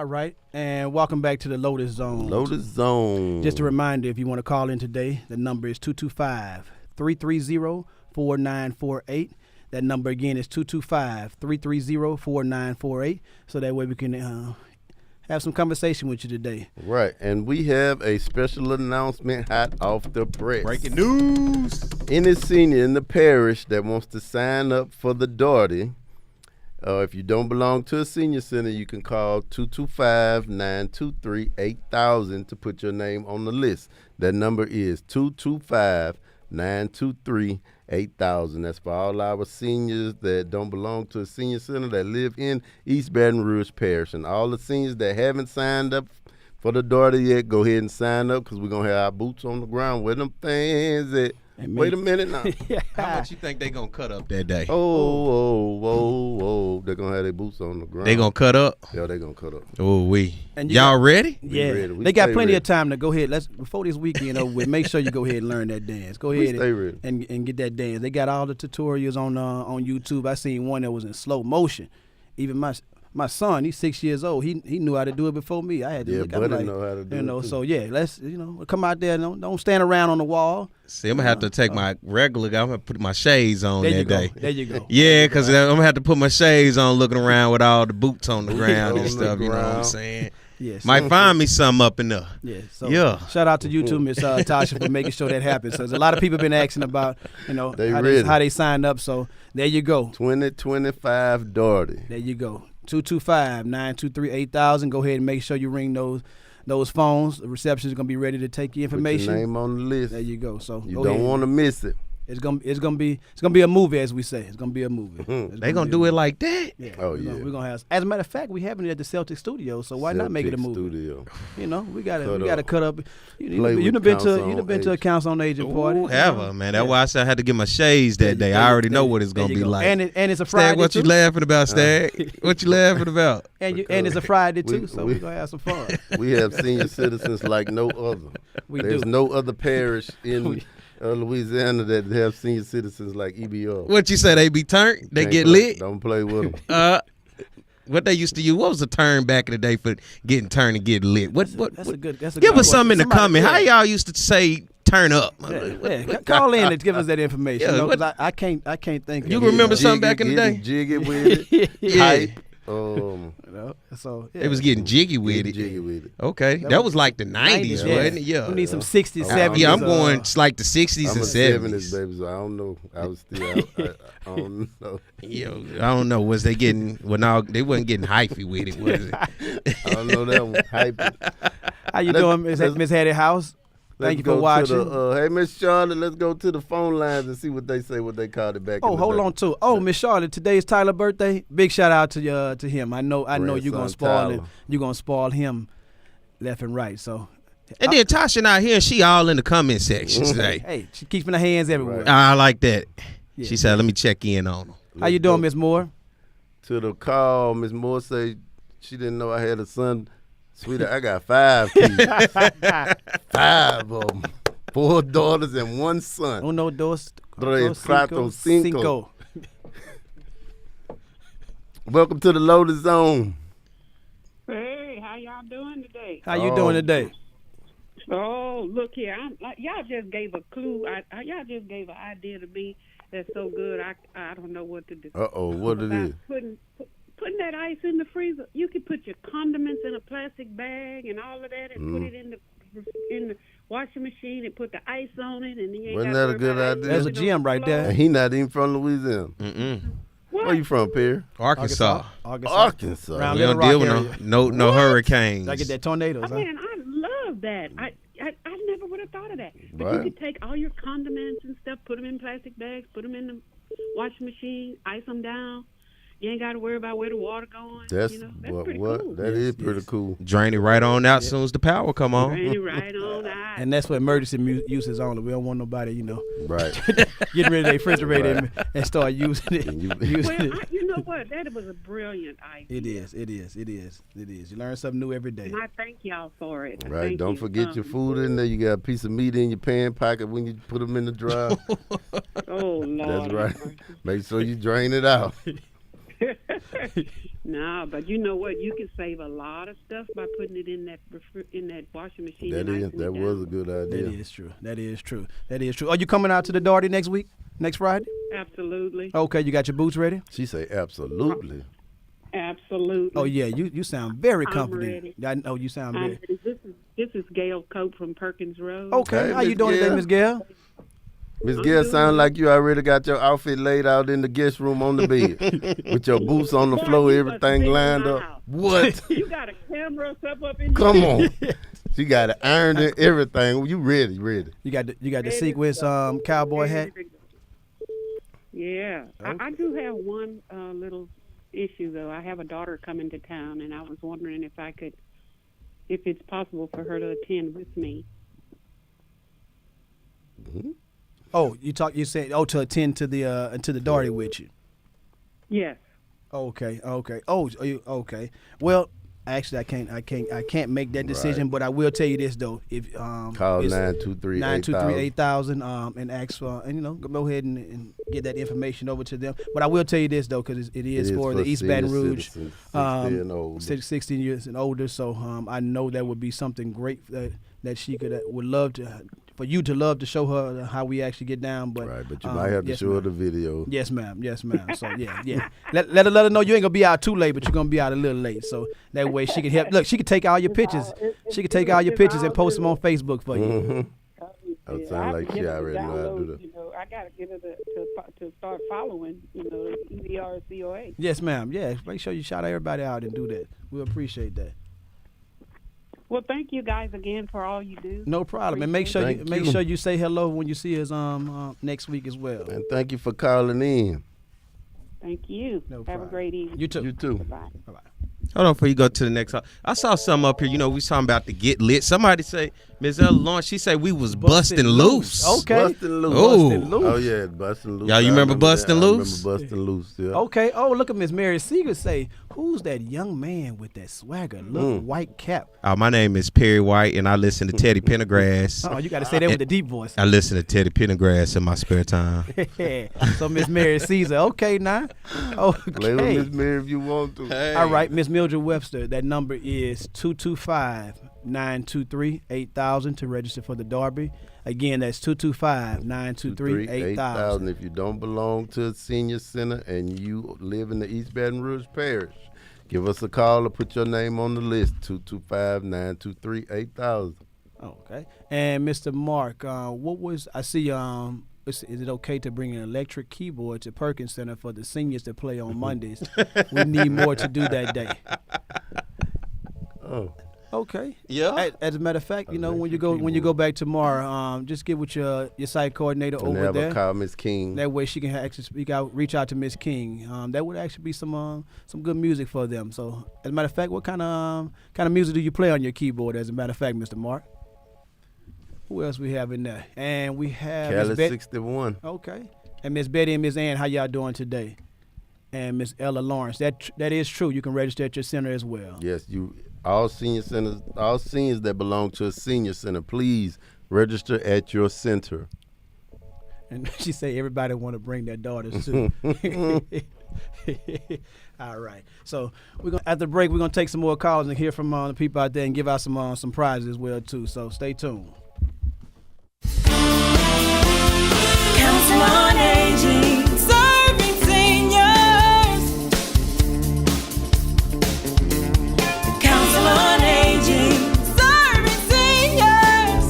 All right, and welcome back to the Lotus Zone. Lotus Zone. Just a reminder, if you want to call in today, the number is 225-330-4948. That number again is 225-330-4948. So that way we can have some conversation with you today. Right, and we have a special announcement hot off the press. Breaking news. Any senior in the parish that wants to sign up for the Daugherty, if you don't belong to a senior center, you can call 225-923-8000 to put your name on the list. That number is 225-923-8000. That's for all our seniors that don't belong to a senior center that live in East Baton Rouge Parish. And all the seniors that haven't signed up for the Daugherty yet, go ahead and sign up because we're going to have our boots on the ground with them things at. Wait a minute now. Yeah. How much you think they gonna cut up that day? Oh, they're gonna have their boots on the ground. They gonna cut up? Yeah, they gonna cut up. Oh, And y'all ready? Yeah, ready. We they got stay plenty ready. of time to go ahead. Before this weekend over with, make sure you go ahead and learn that dance. Go We ahead stay ready. and get that dance. They got all the tutorials on YouTube. I seen one that was in slow motion. Even my son, he's 6 years old. He knew how to do it before me. I had to look. I'm Buddy like, know how to do it too. So yeah, let's come out there. Don't stand around on the wall. See, I'm gonna have to take my regular. I'm gonna put my shades on There that you go. day. There you go. Yeah, because I'm gonna have to put my shades on, looking around with all the boots on the ground and on the stuff. You know what I'm ground. saying? Yes. Might find me something up in there. Yeah. So Yeah. shout out to you too, Miss Tasha, for making sure that happens. So there's a lot of people been asking about They how ready. they signed up. So there you go. 2025 Daugherty. There you go. 225-923-8000. Go ahead and make sure you ring those phones. The reception is gonna be ready to take your information. Put your name on the list. There you go. So You go don't ahead. want to miss it. It's gonna be a movie, as we say. It's gonna be a movie. They gonna do it like that? Yeah. Oh, We're gonna have. As a matter of fact, we having it at the Celtic Studio. So why not make it a Celtic movie? Studio. We gotta Cut cut up. Play You with done been council to on a age. council on agent party. Ever, man. That's why I said I had to get my shades that day. I already know what it's gonna be like. And it's a Stag, Friday what you too. laughing about, Stag? What you laughing about? And it's a Friday too, we- so we- we're gonna have some fun. We have senior citizens like no other. There's do. no other parish in Louisiana that have senior citizens like EBR. What you say? They be turned? They Can't get play- lit? Don't play with them. What they used to use? What was the term back in the day for getting turned and getting lit? What? That's a good. That's a Give good us something in the Somebody- comment. How y'all used to say turn up? Call in and give us that information. Yeah, Because I can't think. You of remember it. something back in the day? Jiggy with it. Yeah. Hype. So yeah. It was getting jiggy with it. Jiggy with it. Okay, that was like the 90s, yeah. wasn't it? Yeah. We need some 60s, 70s. Yeah, I'm going it's like the 60s I'm and a 70s. baby, so I don't know. I was still. I don't know. Yo, I don't know. Was they getting? Well, no, they wasn't getting hyphy with it, was it? I don't know that one. Hype. How you doing, Miss Hattie House? Thank you for watching. Hey, Miss Charlotte, let's go to the phone lines and see what they say, what they called it back. Oh, hold on too. Oh, Miss Charlotte, today is Tyler's birthday. Big shout out to him. I know you're gonna Grandson spoil him. Tyler. You're gonna spoil him left and right. So And then Tasha not here. She all in the comment section today. hey, she keeping her hands everywhere. I like that. Yeah. She said, "Let me check in on them." How you doing, Miss Moore? To the call, Miss Moore say she didn't know I had a son. Sweetheart, I got 5 kids. 5 of them. 4 daughters and 1 son. Uno, dos, Tres, cinco, cuatro, cinco. cinco. Welcome to the Lotus Zone. Hey, how y'all doing today? How you doing today? Oh, look here. Y'all just gave a clue. Y'all just gave an idea to me that's so good. I don't know what to do. What it is? Putting that ice in the freezer. You could put your condiments in a plastic bag and all of that, and put it in the washing machine and put the ice on it, and then you ain't Wasn't gotta that a good worry about idea? There's a gym right there. And he not even from Louisiana. Where you from, Pierre? Arkansas. Arkansas. Around We Little don't deal Rock with area. no hurricanes. I get that tornadoes. huh? Man, I love that. I never would have thought of that. But Right. you could take all your condiments and stuff, put them in plastic bags, put them in the washing machine, ice them down. You ain't got to worry about where the water going. That's that's what. pretty What? cool. That is pretty cool. Drain it right on out as soon as the power come on. Drain it right on out. And that's what emergency use is only. We don't want nobody, Right. getting rid of their refrigerator and start using it. Well, you know what? That was a brilliant idea. It is. You learn something new every day. And I thank y'all for it. Right. Thank Don't you. forget your food in there. You got a piece of meat in your pan pocket when you put them in the dryer. Oh, Lord. That's right. Make sure you drain it out. No, but you know what? You can save a lot of stuff by putting it in that washing machine. That was a good idea. That is true. That is true. That is true. Are you coming out to the Darty next week? Next Friday? Absolutely. Okay, you got your boots ready? She say absolutely. Absolutely. Oh yeah, you sound very I'm confident. ready. I know you sound I'm very. ready. This is Gail Cope from Perkins Road. Okay, Hey, how you Miss doing today, Gail? Miss Gail? Miss Gail sound like you already got your outfit laid out in the guest room on the bed with your boots on the Boy, floor, you must everything be in lined my up. house. What? You got a camera set up in Come here? on. She got it ironed and everything. You ready? You got the sequence cowboy hat. Yeah, I do have one little issue though. I have a daughter coming to town, and I was wondering if it's possible for her to attend with me. Mm-hmm. Oh, you said to attend to the Darty with you. Yes. Okay. Oh, okay. Well, actually, I can't make that decision, but I will tell you this though. If call 923-8000 and ask for, and go ahead and get that information over to them. But I will tell you this though, because it is for the East Baton Rouge, 16 years and older. So I know that would be something great that she would love to. For you to love to show her how we actually get down, but right, but you might have to show her the video. Yes, ma'am. So yeah. Let her know you ain't gonna be out too late, but you're gonna be out a little late. So that way she can help. Look, she can take all your pictures. She can take all your pictures and post them on Facebook for you. Mm-hmm. That sound like she already know how to do that. I gotta get her to start following. The EBRCOA. Yes, ma'am. Yeah, make sure you shout everybody out and do that. We appreciate that. Well, thank you guys again for all you do. No problem, and make sure you say hello when you see us next week as well. And thank you for calling in. Thank you. No Have problem. a great evening. You too. Bye. Hold on before you go to the next. I saw something up here. We was talking about the get lit. Somebody say, Ms. Ella Lawrence, she say we was busting loose. Okay. Busting loose. Oh yeah, busting loose. Y'all, you remember busting loose? I remember busting loose. Yeah. Okay. Oh, look at Miss Mary Seeger say, who's that young man with that swagger, look white cap? My name is Perry White, and I listen to Teddy Pendergrass. Oh, you got to say that with a deep voice. I listen to Teddy Pendergrass in my spare time. So Miss Mary Caesar, okay now. Okay. Play with Miss Mary if you want to. Hey. All right, Miss Mildred Webster. That number is 225-923-8000 to register for the Derby. Again, that's 225-923-8000. If you don't belong to a senior center and you live in the East Baton Rouge Parish, give us a call or put your name on the list. 225-923-8000. Okay. And Mr. Mark, I see? Is it okay to bring an electric keyboard to Perkins Center for the seniors to play on Mondays? We need more to do that day. Oh. Okay. Yeah. As a matter of fact, when you go back tomorrow, just get with your site coordinator And over have there. her call Miss King. That way she can actually reach out to Miss King. That would actually be some good music for them. So, as a matter of fact, what kind of music do you play on your keyboard? As a matter of fact, Mr. Mark. Who else we have in there? And we have Cali 61. Okay. And Miss Betty and Miss Ann, how y'all doing today? And Miss Ella Lawrence. That is true. You can register at your center as well. Yes, all seniors that belong to a senior center, please register at your center. And she say everybody want to bring their daughters too. All right. So at the break, we're gonna take some more calls and hear from the people out there and give out some prizes as well too. So stay tuned. Council on Aging, serving seniors. Council on Aging, serving seniors.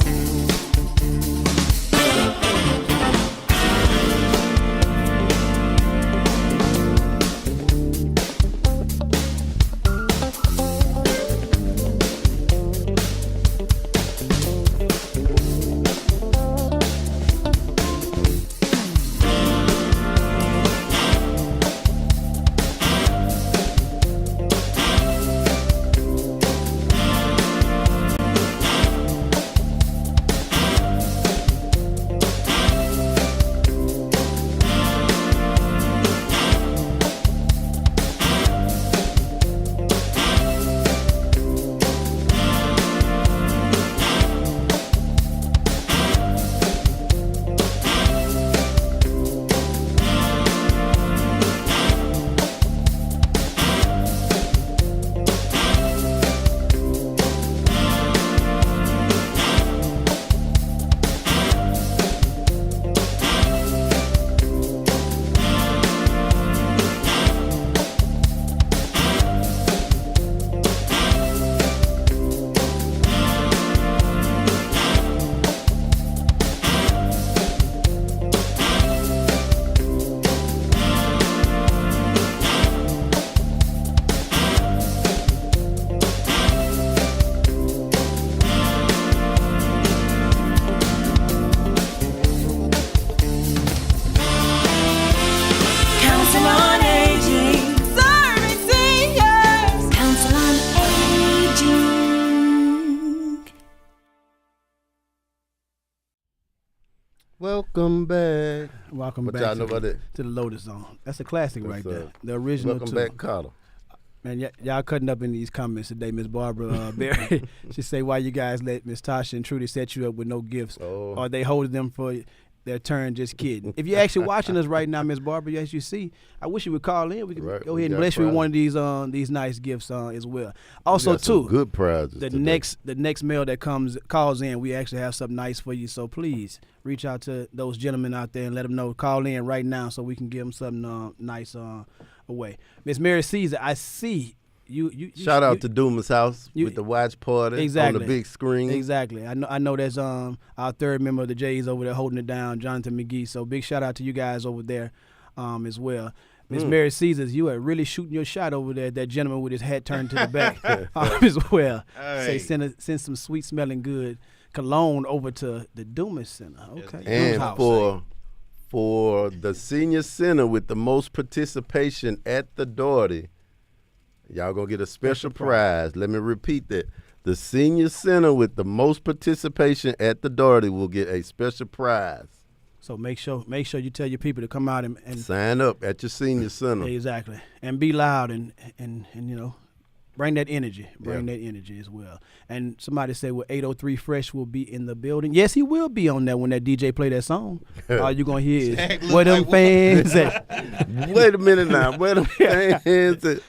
Welcome back. Welcome What back y'all know about that? to the Lotus Zone. That's a classic right there. The original Welcome too. back, Carter. Man, y'all cutting up in these comments today, Miss Barbara Berry. She say, why you guys let Miss Tasha and Trudy set you up with no gifts? Oh. Or they holding them for their turn, just kidding. If you're actually watching us right now, Miss Barbara, as you see, I wish you would call in. We can go ahead and bless you with one of these nice gifts as well. Also, some too, good prizes the today. next mail that calls in, we actually have something nice for you. So please reach out to those gentlemen out there and let them know. Call in right now so we can give them something nice away. Miss Mary Caesar, I see. You Shout out to Dumas House with the watch party on the big screen. Exactly. I know that's our third member of the Jays over there holding it down, Jonathan McGee. So big shout out to you guys over there as well. Miss Mary Caesars, you are really shooting your shot over there. That gentleman with his hat turned to the back as well. Hey. Say send some sweet smelling good cologne over to the Dumas Center. Okay. And for the senior center with the most participation at the Doherty, y'all gonna get a special prize. Let me repeat that. The senior center with the most participation at the Doherty will get a special prize. So make sure you tell your people to come out and sign up at your senior center. Exactly. And be loud and you know, bring that energy. Bring that energy as well. And somebody said, well, 803 Fresh will be in the building. Yes, he will be on there when that DJ play that song. All you gonna hear is where them fans at. Wait a minute now. Where them fans at?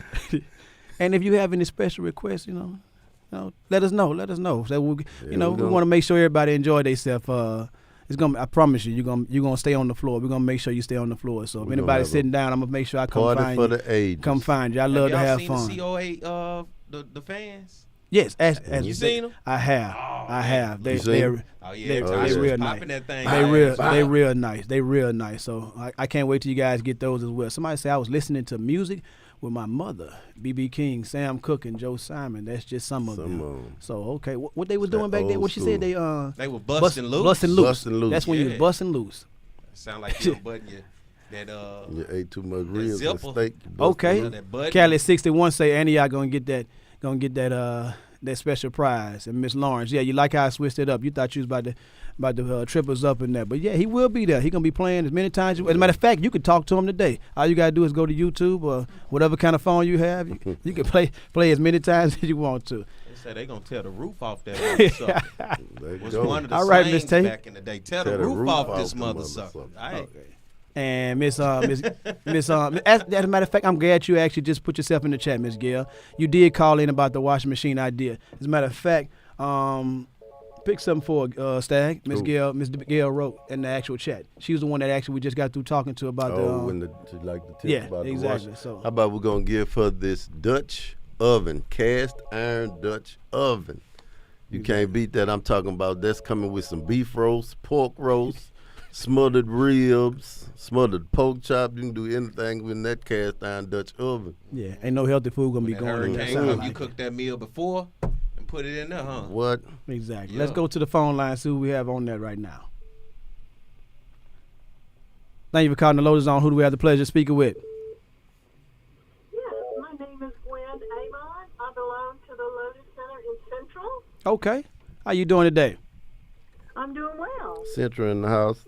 And if you have any special requests, you know, let us know. Let us know. So we want to make sure everybody enjoy themselves. It's gonna. I promise you, you're gonna stay on the floor. We're gonna make sure you stay on the floor. So if anybody's sitting down, I'm gonna make sure I come find you. The ages. Come find you. I love to have fun. Have y'all seen the COA the fans? Yes, you seen them? I have. I have. They real nice. They real nice. They real nice. So I can't wait till you guys get those as well. Somebody said I was listening to music with my mother, B.B. King, Sam Cooke, and Joe Simon. That's just some of them. So okay, what they was doing back then? What she said they were busting loose. Busting loose. Busting loose. That's when you was busting loose. Sound like you're butting that you ate too much ribs and steak. Okay. Cali 61 say Annie, y'all gonna get that special prize. And Miss Lawrence, yeah, you like how I switched it up. You thought you was about to trip us up in that. But yeah, he will be there. He gonna be playing as many times. As a matter of fact, you could talk to him today. All you gotta do is go to YouTube or whatever kind of phone you have. You can play as many times as you want to. They say they gonna tear the roof off that mother sucker. Was one of the Miss sayings back in the day. Tear the roof off this mother sucker. All right. Okay. And Miss, as a matter of fact, I'm glad you actually just put yourself in the chat, Miss Gail. You did call in about the washing machine idea. As a matter of fact, pick something for Stag. Miss Gail wrote in the actual chat. She was the one that actually we just got through talking to about the tip about exactly. the wash. So how about we're gonna give her this Dutch oven, cast iron Dutch oven. You can't beat that. I'm talking about that's coming with some beef roast, pork roast. Smothered ribs, smothered pork chop. You can do anything with that cast iron Dutch oven. Yeah, ain't no healthy food gonna be going in there. You cook that meal before and put it in there, huh? What? Exactly. Let's go to the phone line and see who we have on that right now. Thank you for calling the Lotus Zone. Who do we have the pleasure of speaking with? Yes, my name is Gwen Amon. I belong to the Lotus Center in Central. Okay. How you doing today? I'm doing well. Central in the house.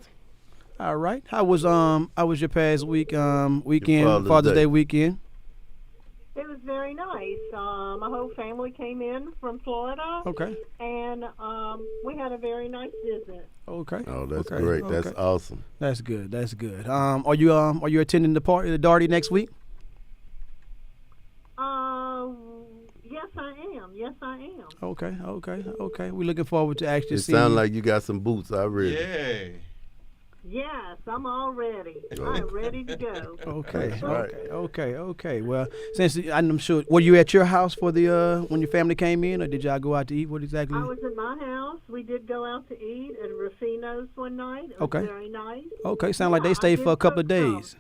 All right. How was your past weekend, Father's Day weekend? It was very nice. My whole family came in from Florida. Okay. And we had a very nice visit. Okay. Oh, that's great. Okay. That's awesome. That's good. That's good. Are you attending the party, the Doherty next week? Yes, I am. Yes, I am. Okay. We're looking forward to actually seeing. It sounds like you got some boots already. Yeah. Yes, I'm all ready. I'm ready to go. Okay. Well, since I'm sure, were you at your house for the when your family came in, or did y'all go out to eat? What exactly? I was at my house. We did go out to eat at Rufino's one night. It was very nice. Okay, sound like they stayed for a couple of days.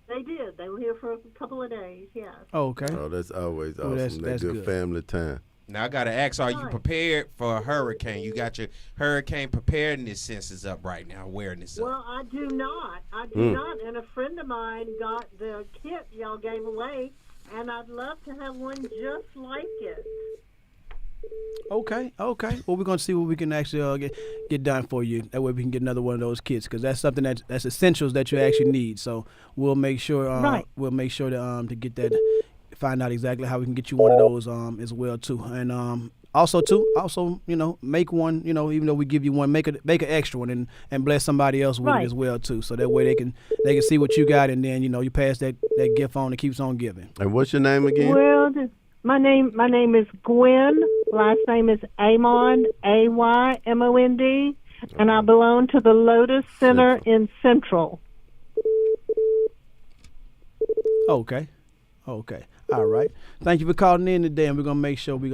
They did. They were here for a couple of days, yes. Okay. Oh, that's always awesome. That's good family time. Now, I got to ask, are you prepared for a hurricane? You got your hurricane preparedness senses up right now, awareness up. Well, I do not. And a friend of mine got the kit y'all gave away, and I'd love to have one just like it. Okay. Well, we're gonna see what we can actually get done for you. That way we can get another one of those kits, because that's something that's essentials that you actually need. So we'll make sure Right. we'll make sure to get that, find out exactly how we can get you one of those as well too. And also make one. Even though we give you one, make an extra one and bless somebody else with it Right. as well too. So that way they can see what you got, and then you pass that gift on. It keeps on giving. And what's your name again? Well, my name is Gwen. Last name is Amond, Aymond, and I belong to the Lotus Center in Central. Okay. All right. Thank you for calling in today, and we're gonna make sure we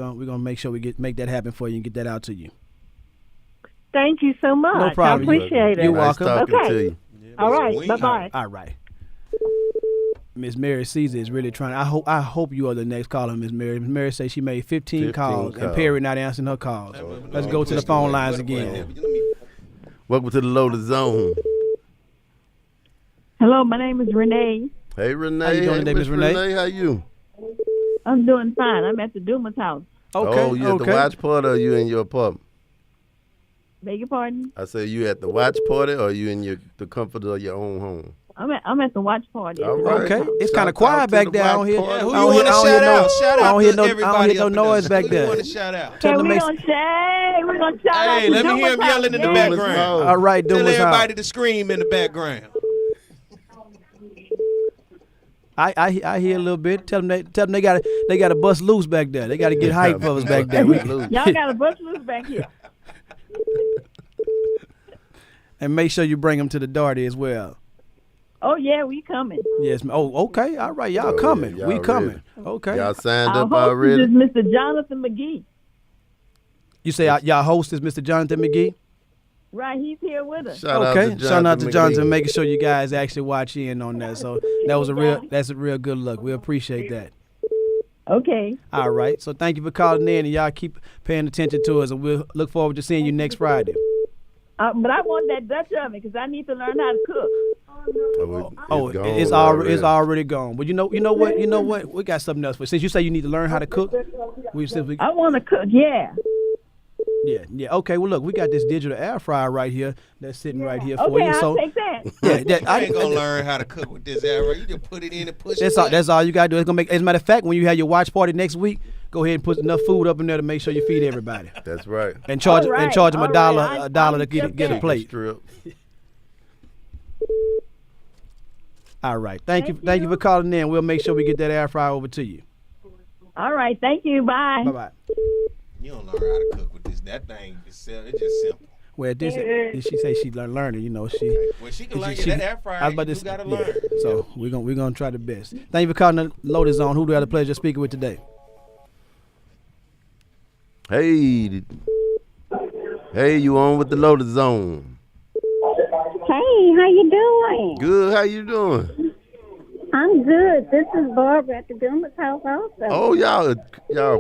make that happen for you and get that out to you. Thank you so much. No problem. I appreciate it. You're welcome. Talking to you. All right. Bye-bye. All right. Miss Mary Caesar is really trying. I hope you are the next caller, Miss Mary. Miss Mary says she made 15 calls, and Perry not answering her calls. Let's go to the phone lines again. Welcome to the Lotus Zone. Hello, my name is Renee. Hey, Renee. How you doing today, Miss Renee? How you? I'm doing fine. I'm at the Dumas house. Oh, you at the watch party, or you in your apartment? Beg your pardon? I say you at the watch party, or you in the comfort of your own home? I'm at the watch party. All right. Okay, it's kind of quiet back there. I don't hear. Yeah, who you want to shout out? Shout out to everybody. I don't hear no noise back Who there. you want to shout out? Okay, we're going to shout out Hey, to let me hear him Dumas yelling in the house. background. All right, Tell Dumas everybody house. to scream in the background. I hear a little bit. Tell them they got to bust loose back there. They got to get hype for us back there. Y'all got a bus loose back here. And make sure you bring them to the Darty as well. Oh, yeah, we coming. Yes. Oh, okay. All right, y'all coming. y'all We ready. coming. Okay. Y'all signed Our up host already? is Mr. Jonathan McGee. You say y'all host is Mr. Jonathan McGee? Right, he's here with us. Shout Shout out to Jonathan, McGee. making sure you guys actually watch in on that. So that's a real good look. We appreciate that. Okay. All right. So thank you for calling in, and y'all keep paying attention to us, and we'll look forward to seeing you next Friday. But I want that Dutch oven because I need to learn how to cook. It's already gone. But you know what? We got something else for you. Since you say you need to learn how to cook, I want to cook, yeah. Yeah. Okay. Well, look, we got this digital air fryer right here that's sitting right here for Okay, you. I'll take that. Yeah, I ain't gonna learn how to cook with this air fryer. You just put it in and push it. That's all you gotta do. It's gonna make. As a matter of fact, when you have your watch party next week, go ahead and put enough food up in there to make sure you feed everybody. That's right. And charge them All a dollar to get a plate. Strip. All right. Thank you for calling in. We'll make sure we get that air fryer over to you. All right, thank you. Bye. Bye. You don't learn how to cook with this. That thing it's just simple. Well, she say she learning. Well, she can learn that air fryer. I was about You to gotta yeah. learn. So we're gonna try the best. Thank you for calling the Lotus Zone. Who do I have the pleasure of speaking with today? Hey, you on with the Lotus Zone? Hey, how you doing? Good. How you doing? I'm good. This is Barbara at the Dumas house also. Oh, y'all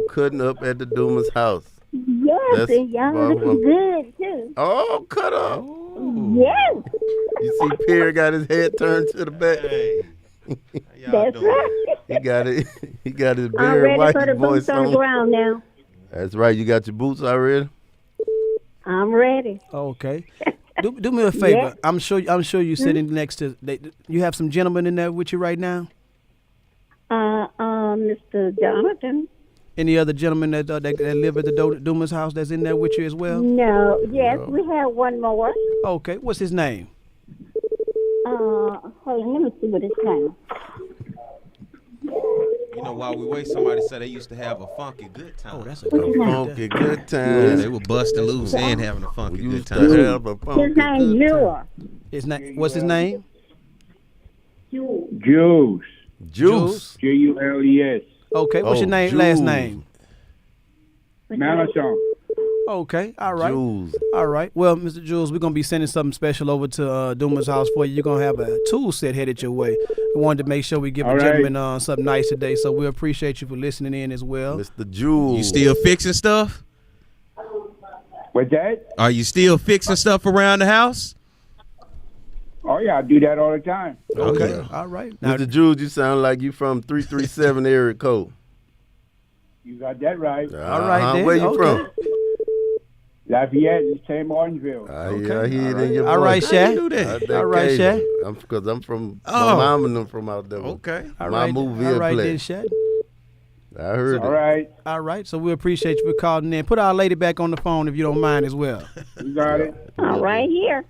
cutting up at the Dumas house. Yes, That's and y'all Barbara. looking good too. Oh, cut up. Yes. You see, Pierre got his head turned to the back. That's right. He got it. He got his I'm Barry ready White for the voice boots on on. the ground now. That's right. You got your boots already. I'm ready. Okay. Do me a favor. Yeah. I'm sure you sitting next to. You have some gentlemen in there with you right now. Mr. Jonathan. Any other gentlemen that live at the Dumas house that's in there with you as well? No. Yes, we have one more. Okay. What's his name? Hold on. Let me see what his name. You know, while we wait, somebody said they used to have a funky good time. Oh, that's A funky good time. Yeah, they were busting loose and having a funky good Used to time. have a funky His name's good time. Jewel. His name. What's his name? Juice. Juice. Jules. Okay. What's your name? Jules. Last name? Malachon. Okay. All right. Jules. All right. Well, Mr. Jules, we're gonna be sending something special over to Dumas house for you. You're gonna have a tool set headed your way. We wanted to make sure we give All the right. gentleman something nice today, so we appreciate you for listening in as well. Mr. Jules. You still fixing stuff? What's that? Are you still fixing stuff around the house? Oh, yeah, I do that all the time. Okay. Yeah. All right. Now, Mr. Jules, you sound like you from 337 area code. You got that right. All right, then. Where you Okay. from? Lafayette, St. Martinsville. I hear it in your voice. All right, Shaq. All right, Shaq. Because I'm from, my mom and them from out there. Okay. All my right, movie all right, play. then, Shaq. I heard All it. right. All right, so we appreciate you for calling in. Put our lady back on the phone if you don't mind as well. You got it. All right here.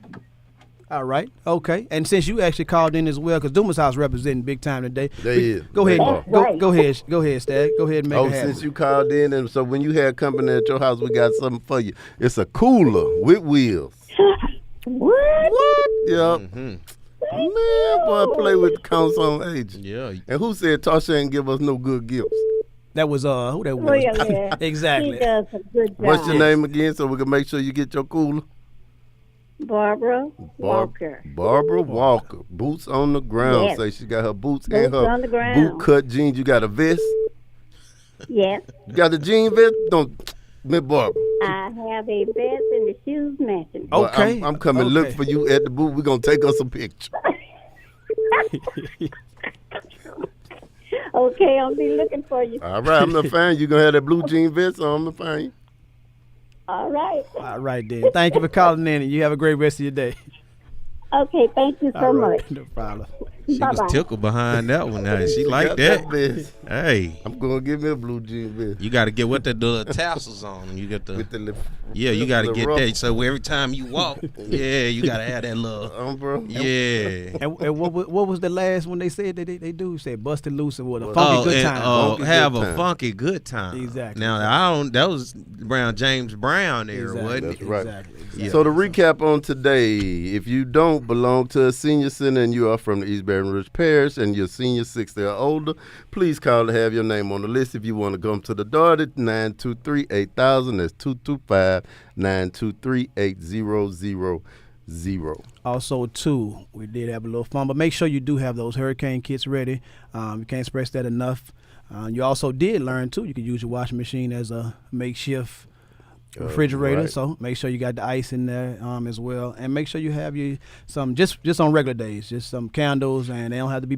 All right, okay. And since you actually called in as well, because Dumas House representing big time today. They is. Go ahead, They go, are. go ahead, Stag. Go ahead and make Oh, it happen. since you called in, and so when you had company at your house, we got something for you. It's a cooler with wheels. What? Yep. Man, boy, play with counts on age. Yeah. And who said Tasha ain't give us no good gifts? That was who that was? Really? Exactly. She does a good job. What's your name again, so we can make sure you get your cooler? Barbara Walker. Barbara Walker. Boots on the ground. Yes. Say she got her boots Boots and her on the ground. boot cut jeans. You got a vest? Yes. You got a jean vest? Don't, Miss Barbara. I have a vest and the shoes matching. Well, Okay. I'm coming look for you at the booth. We're going to take us a picture. Okay, I'll be looking for you. All right, I'm going to find you. You're going to have that blue jean vest on. I'm going to find you. All right. All right, then. Thank you for calling in, and you have a great rest of your day. Okay, thank you so All right, much. no problem. She was tickled behind that one. Now she like got that. vest. Hey, I'm going to give me a blue jean vest. you got to get what the tassels on. You got the With the yeah. You got to the get ruffle. that. So every time you walk, yeah, you got to have that little. Bro. Yeah. And what was the last one they said that they do? Said busted loose and what a funky good time. Funky have good a time. funky good time. Exactly. Now I don't. That was James Brown era, Exactly. wasn't That's it? right. Exactly. Yeah. So to recap on today, if you don't belong to a senior center and you are from the East Baton Rouge Parish and you're senior 60 or older, please call to have your name on the list. If you want to come to the door, it's 923-8000. That's 225-923-8000. Also, too, we did have a little fun, but make sure you do have those hurricane kits ready. You can't express that enough. You also did learn, too, you can use your washing machine as a makeshift refrigerator, right. so make sure you got the ice in there as well, and make sure you have you some just on regular days, just some candles, and they don't have to be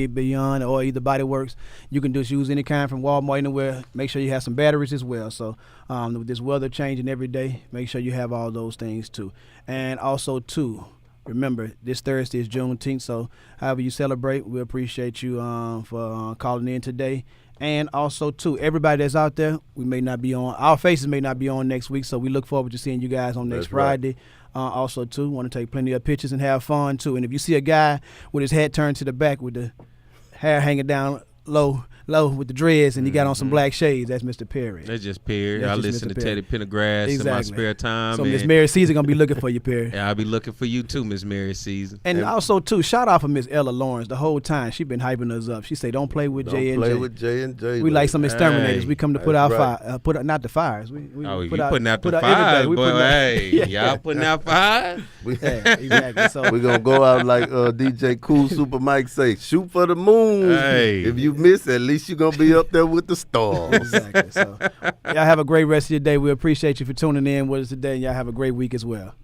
Beyond or either Body Works. You can just use any kind from Walmart, anywhere. Make sure you have some batteries as well. So with this weather changing every day, make sure you have all those things too. And also too, remember, this Thursday is Juneteenth, so however you celebrate, we appreciate you for calling in today. And also, too, everybody that's out there, we may not be on, our faces may not be on next week, so we look forward to seeing you guys on next That's right. Friday. Also, too, want to take plenty of pictures and have fun, too. And if you see a guy with his head turned to the back with the hair hanging down low with the dreads, and he got on some black shades, that's Mr. Perry. That's just Perry. That's I just listen Mr. to Perry. Teddy Pendergrass in my Exactly. spare time. So Miss and- Mary Caesar going to be looking for you, Perry. Yeah, I'll be looking for you too, Miss Mary Season. And also, too, shout out for Miss Ella Lawrence. The whole time, she been hyping us up. She say, don't play with Don't J&J. play with J&J. We like some exterminators. Hey, We come to put out that's fire, not the fires. We Oh, you put out, putting out the put fires, everything. We boy. putting out- Hey, y'all putting out fires? Yeah, exactly. So We're going to go out like DJ Cool Super Mike say, shoot for the moon. Hey. If you miss, at least you're going to be up there with the stars. exactly. So y'all have a great rest of your day. We appreciate you for tuning in with us today, and y'all have a great week as well.